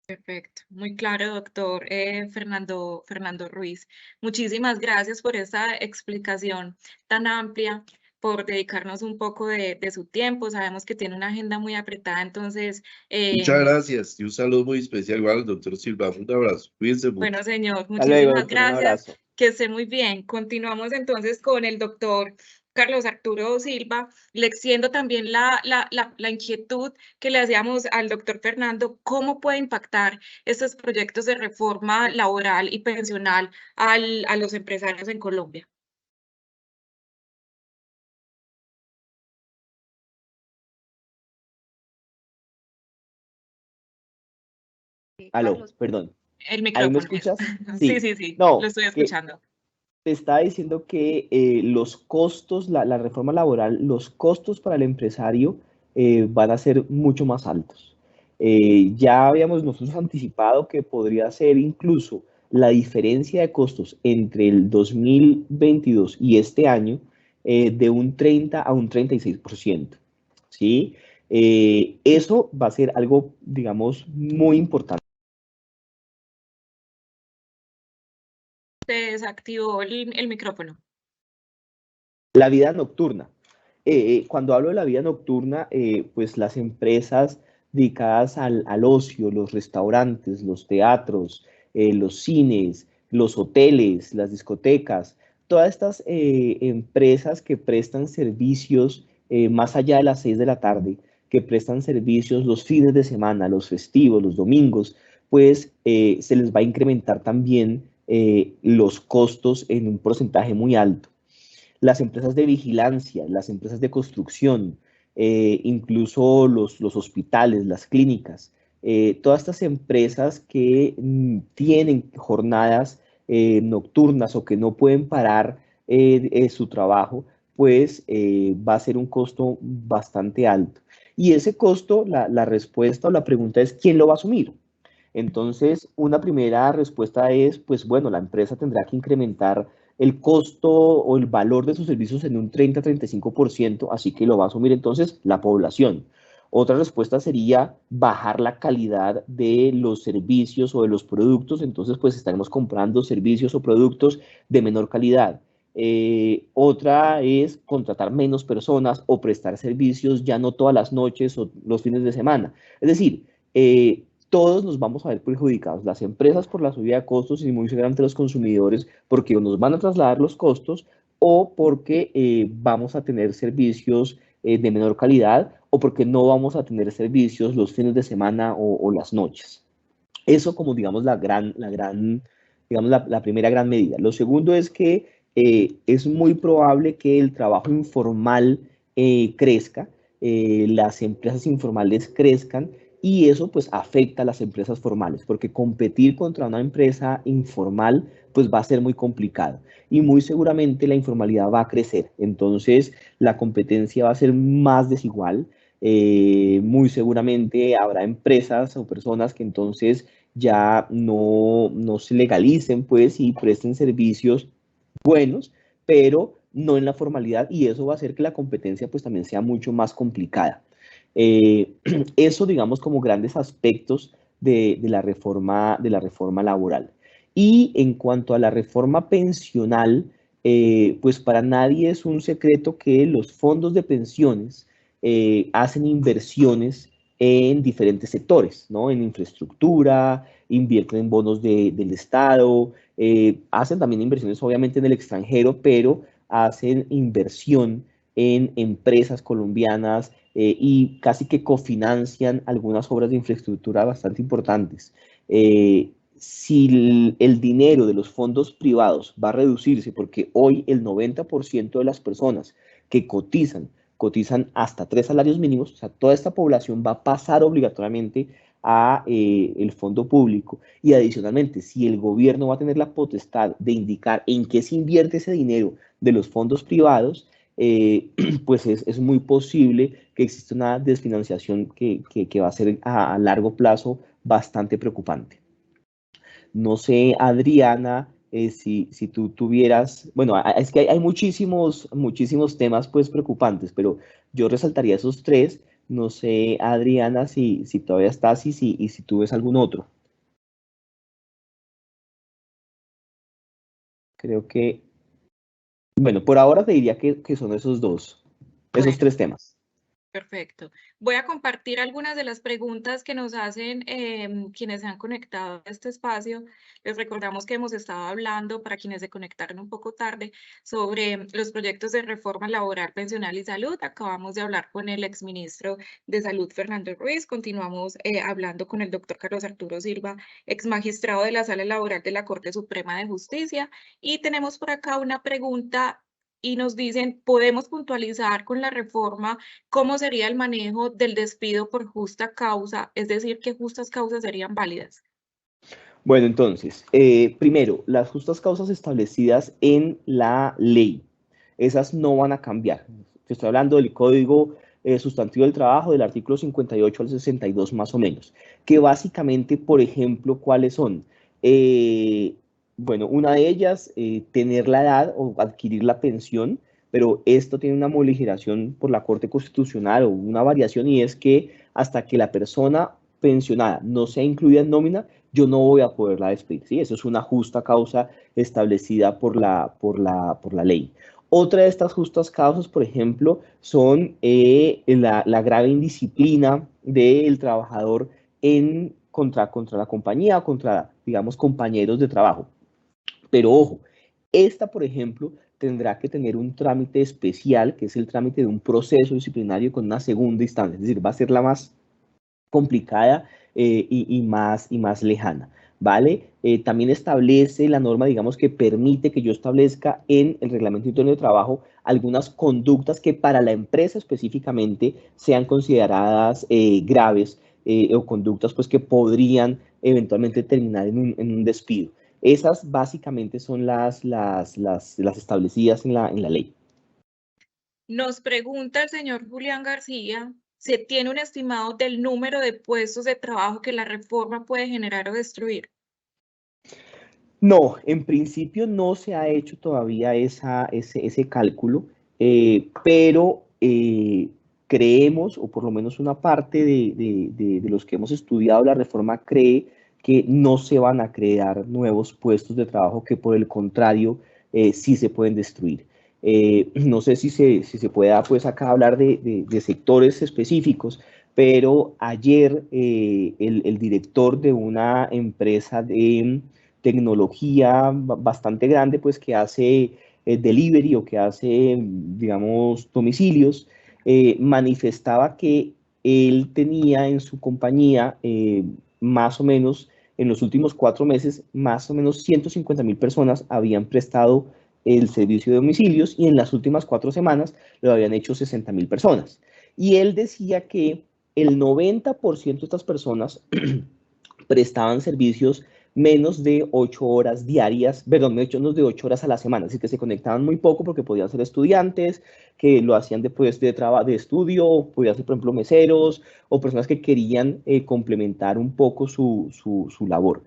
Perfecto, muy claro, doctor Fernando Ruiz. Muchísimas gracias por esta explicación tan amplia, por dedicarnos un poco de su tiempo. Sabemos que tiene una agenda muy apretada, entonces... Muchas gracias y un saludo muy especial igual al doctor Silva. Un abrazo. Cuídense mucho. Bueno, señor, Hasta luego, muchísimas doctor, un gracias. abrazo. Que esté muy bien. Continuamos entonces con el doctor Carlos Arturo Silva. Le extiendo también la inquietud que le hacíamos al doctor Fernando, cómo puede impactar estos proyectos de reforma laboral y pensional a los empresarios en Colombia. Aló, Carlos, perdón. el ¿Ahí me micrófono. escuchas? Sí, sí, sí, No, lo estoy escuchando. Te estaba diciendo que los costos, la reforma laboral, los costos para el empresario van a ser mucho más altos. Ya habíamos nosotros anticipado que podría ser incluso la diferencia de costos entre el 2022 y este año de un 30 a un 36%. ¿Sí? Eso va a ser algo, digamos, muy importante. Se desactivó el micrófono. La vida nocturna. Cuando hablo de la vida nocturna, pues las empresas dedicadas al ocio, los restaurantes, los teatros, los cines, los hoteles, las discotecas, todas estas empresas que prestan servicios más allá de las 6 de la tarde, que prestan servicios los fines de semana, los festivos, los domingos, pues se les va a incrementar también los costos en un porcentaje muy alto. Las empresas de vigilancia, las empresas de construcción, incluso los hospitales, las clínicas, todas estas empresas que tienen jornadas nocturnas o que no pueden parar su trabajo, pues va a ser un costo bastante alto. Y ese costo, la respuesta o la pregunta es, ¿quién lo va a asumir? Entonces, una primera respuesta es, pues bueno, la empresa tendrá que incrementar el costo o el valor de sus servicios en un 30-35%, así que lo va a asumir entonces la población. Otra respuesta sería bajar la calidad de los servicios o de los productos, entonces pues estaremos comprando servicios o productos de menor calidad. Otra es contratar menos personas o prestar servicios ya no todas las noches o los fines de semana. Es decir, todos nos vamos a ver perjudicados, las empresas por la subida de costos y muy seguramente los consumidores porque nos van a trasladar los costos o porque vamos a tener servicios de menor calidad o porque no vamos a tener servicios los fines de semana o las noches. Eso como digamos la primera gran medida. Lo segundo es que es muy probable que el trabajo informal crezca, las empresas informales crezcan y eso pues afecta a las empresas formales, porque competir contra una empresa informal pues va a ser muy complicado y muy seguramente la informalidad va a crecer. Entonces la competencia va a ser más desigual. Muy seguramente habrá empresas o personas que entonces ya no se legalicen pues y presten servicios buenos, pero no en la formalidad y eso va a hacer que la competencia pues también sea mucho más complicada. Eso, digamos, como grandes aspectos de la reforma laboral. Y en cuanto a la reforma pensional, pues para nadie es un secreto que los fondos de pensiones hacen inversiones en diferentes sectores, ¿no? En infraestructura, invierten en bonos del Estado, hacen también inversiones obviamente en el extranjero, pero hacen inversión en empresas colombianas y casi que cofinancian algunas obras de infraestructura bastante importantes. Si el dinero de los fondos privados va a reducirse, porque hoy el 90% de las personas que cotizan hasta 3 salarios mínimos, o sea, toda esta población va a pasar obligatoriamente a el fondo público y adicionalmente, si el gobierno va a tener la potestad de indicar en qué se invierte ese dinero de los fondos privados, pues es muy posible que exista una desfinanciación que va a ser a largo plazo bastante preocupante. No sé, Adriana, si tú tuvieras, bueno, es que hay muchísimos temas pues preocupantes, pero yo resaltaría esos tres. No sé, Adriana, si todavía estás y si tú ves algún otro. Creo que, bueno, por ahora te diría que son esos Bueno, tres temas. perfecto. Voy a compartir algunas de las preguntas que nos hacen quienes se han conectado a este espacio. Les recordamos que hemos estado hablando, para quienes se conectaron un poco tarde, sobre los proyectos de reforma laboral, pensional y salud. Acabamos de hablar con el exministro de Salud, Fernando Ruiz. Continuamos hablando con el doctor Carlos Arturo Silva, exmagistrado de la Sala Laboral de la Corte Suprema de Justicia. Y tenemos por acá una pregunta y nos dicen, ¿podemos puntualizar con la reforma cómo sería el manejo del despido por justa causa? Es decir, ¿qué justas causas serían válidas? Bueno, entonces, primero, las justas causas establecidas en la ley, esas no van a cambiar. Te estoy hablando del Código Sustantivo del Trabajo, del artículo 58 al 62 más o menos, que básicamente, por ejemplo, ¿cuáles son? Bueno, una de ellas, tener la edad o adquirir la pensión, pero esto tiene una modificación por la Corte Constitucional o una variación, y es que hasta que la persona pensionada no sea incluida en nómina, yo no voy a poderla despedir, ¿sí? Eso es una justa causa establecida por la ley. Otra de estas justas causas, por ejemplo, son la grave indisciplina del trabajador contra la compañía o contra, digamos, compañeros de trabajo. Pero ojo, esta, por ejemplo, tendrá que tener un trámite especial, que es el trámite de un proceso disciplinario con una segunda instancia, es decir, va a ser la más complicada y más lejana, ¿vale? También establece la norma, digamos, que permite que yo establezca en el reglamento interno de trabajo algunas conductas que para la empresa específicamente sean consideradas graves o conductas pues que podrían eventualmente terminar en un despido. Esas básicamente son las establecidas en la ley. Nos pregunta el señor Julián García, ¿se tiene un estimado del número de puestos de trabajo que la reforma puede generar o destruir? No, en principio no se ha hecho todavía ese cálculo, pero creemos, o por lo menos una parte de los que hemos estudiado la reforma cree que no se van a crear nuevos puestos de trabajo, que por el contrario sí se pueden destruir. No sé si se pueda pues acá hablar de sectores específicos, pero ayer el director de una empresa de tecnología bastante grande, pues que hace delivery o que hace, digamos, domicilios, manifestaba que él tenía en su compañía más o menos en los últimos 4 meses, más o menos 150.000 personas habían prestado el servicio de domicilios y en las últimas 4 semanas lo habían hecho 60.000 personas. Y él decía que el 90% de estas personas prestaban servicios menos de 8 horas diarias, perdón, menos de 8 horas a la semana, así que se conectaban muy poco porque podían ser estudiantes, que lo hacían después de estudio, podían ser, por ejemplo, meseros o personas que querían complementar un poco su labor.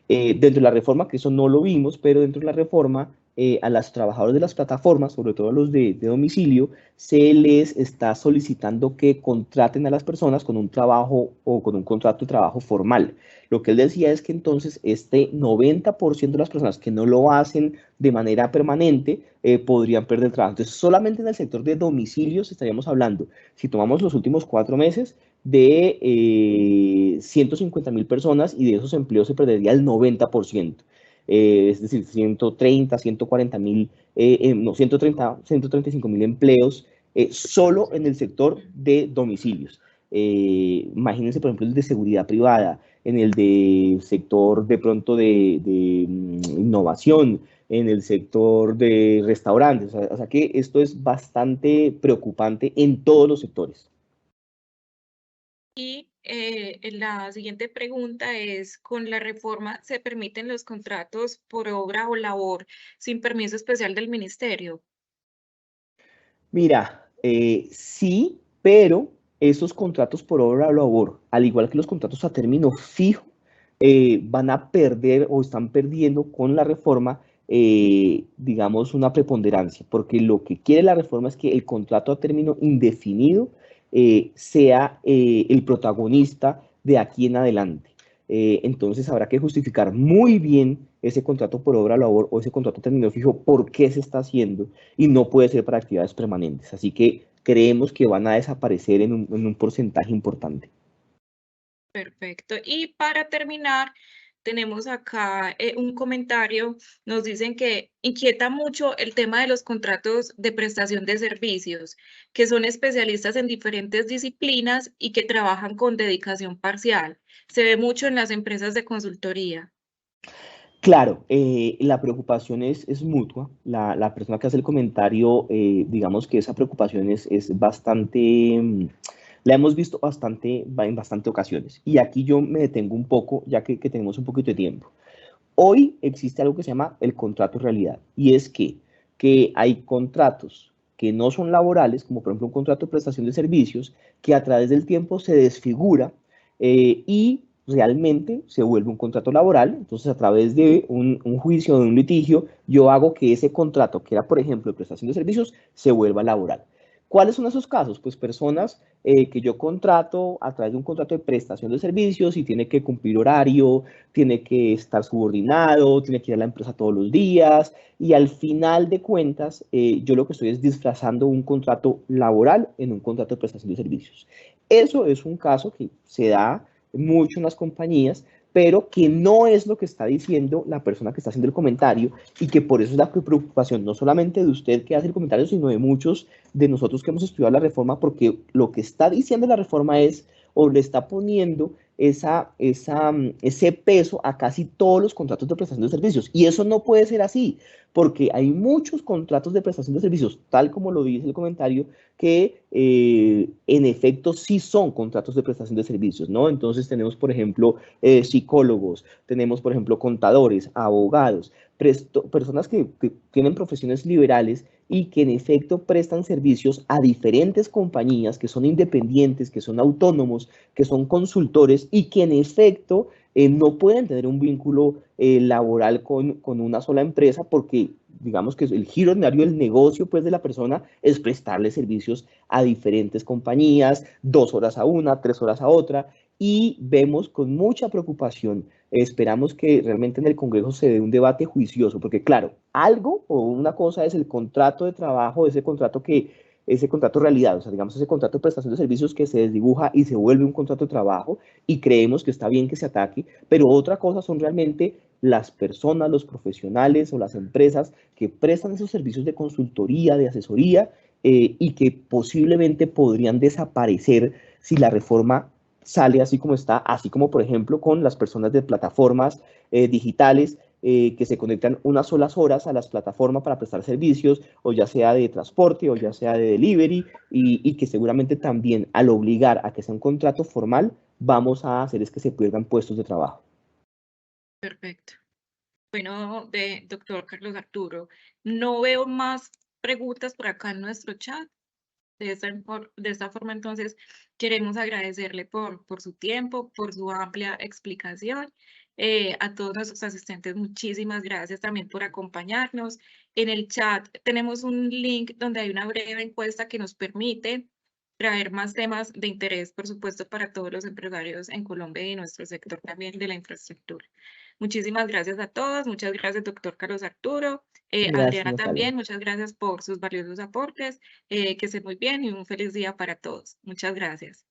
Dentro de la reforma, que eso no lo vimos, pero dentro de la reforma, a los trabajadores de las plataformas, sobre todo a los de domicilio, se les está solicitando que contraten a las personas con un trabajo o con un contrato de trabajo formal. Lo que él decía es que entonces este 90% de las personas que no lo hacen de manera permanente podrían perder el trabajo. Entonces, solamente en el sector de domicilios estaríamos hablando, si tomamos los últimos 4 meses, de 150.000 personas, y de esos empleos se perdería el 90%. Es decir, 130, 140.000, no, 135.000 empleos solo en el sector de domicilios. Imagínense, por ejemplo, el de seguridad privada, en el de sector de pronto de innovación, en el sector de restaurantes. O sea que esto es bastante preocupante en todos los sectores. Y la siguiente pregunta es, ¿con la reforma se permiten los contratos por obra o labor sin permiso especial del ministerio? Mira, sí, pero esos contratos por obra o labor, al igual que los contratos a término fijo, van a perder o están perdiendo con la reforma, digamos, una preponderancia, porque lo que quiere la reforma es que el contrato a término indefinido sea el protagonista de aquí en adelante. Entonces habrá que justificar muy bien ese contrato por obra o labor o ese contrato a término fijo, por qué se está haciendo, y no puede ser para actividades permanentes. Así que creemos que van a desaparecer en un porcentaje importante. Perfecto. Y para terminar, tenemos acá un comentario. Nos dicen que inquieta mucho el tema de los contratos de prestación de servicios, que son especialistas en diferentes disciplinas y que trabajan con dedicación parcial. Se ve mucho en las empresas de consultoría. Claro, la preocupación es mutua. La persona que hace el comentario, digamos que esa preocupación es bastante, la hemos visto en bastante ocasiones. Y aquí yo me detengo un poco, ya que tenemos un poquito de tiempo. Hoy existe algo que se llama el contrato realidad, y es que hay contratos que no son laborales, como por ejemplo un contrato de prestación de servicios, que a través del tiempo se desfigura y realmente se vuelve un contrato laboral. Entonces, a través de un juicio, de un litigio, yo hago que ese contrato, que era, por ejemplo, de prestación de servicios, se vuelva laboral. ¿Cuáles son esos casos? Pues personas que yo contrato a través de un contrato de prestación de servicios y tiene que cumplir horario, tiene que estar subordinado, tiene que ir a la empresa todos los días y al final de cuentas yo lo que estoy es disfrazando un contrato laboral en un contrato de prestación de servicios. Eso es un caso que se da mucho en las compañías, pero que no es lo que está diciendo la persona que está haciendo el comentario y que por eso es la preocupación no solamente de usted que hace el comentario, sino de muchos de nosotros que hemos estudiado la reforma, porque lo que está diciendo la reforma es, o le está poniendo ese peso a casi todos los contratos de prestación de servicios. Y eso no puede ser así, porque hay muchos contratos de prestación de servicios, tal como lo dice el comentario, que en efecto sí son contratos de prestación de servicios, ¿no? Entonces tenemos, por ejemplo, psicólogos, tenemos, por ejemplo, contadores, abogados, personas que tienen profesiones liberales y que en efecto prestan servicios a diferentes compañías que son independientes, que son autónomos, que son consultores y que en efecto no pueden tener un vínculo laboral con una sola empresa porque digamos que el giro ordinario del negocio pues de la persona es prestarle servicios a diferentes compañías, 2 horas a una, 3 horas a otra, y vemos con mucha preocupación, esperamos que realmente en el Congreso se dé un debate juicioso, porque claro, algo o una cosa es el contrato de trabajo, ese contrato realidad, o sea, digamos ese contrato de prestación de servicios que se desdibuja y se vuelve un contrato de trabajo y creemos que está bien que se ataque, pero otra cosa son realmente las personas, los profesionales o las empresas que prestan esos servicios de consultoría, de asesoría y que posiblemente podrían desaparecer si la reforma sale así como está, así como por ejemplo con las personas de plataformas digitales que se conectan unas solas horas a las plataformas para prestar servicios, o ya sea de transporte o ya sea de delivery, y que seguramente también al obligar a que sea un contrato formal, vamos a hacer es que se pierdan puestos de trabajo. Perfecto. Bueno, doctor Carlos Arturo, no veo más preguntas por acá en nuestro chat. De esta forma, entonces, queremos agradecerle por su tiempo, por su amplia explicación. A todos nuestros asistentes, muchísimas gracias también por acompañarnos. En el chat tenemos un link donde hay una breve encuesta que nos permite traer más temas de interés, por supuesto, para todos los empresarios en Colombia y nuestro sector también de la infraestructura. Muchísimas gracias a todos. Muchas gracias, doctor Carlos Arturo. Gracias, Adriana Natalia. también, muchas gracias por sus valiosos aportes. Que esté muy bien y un feliz día para todos. Muchas gracias.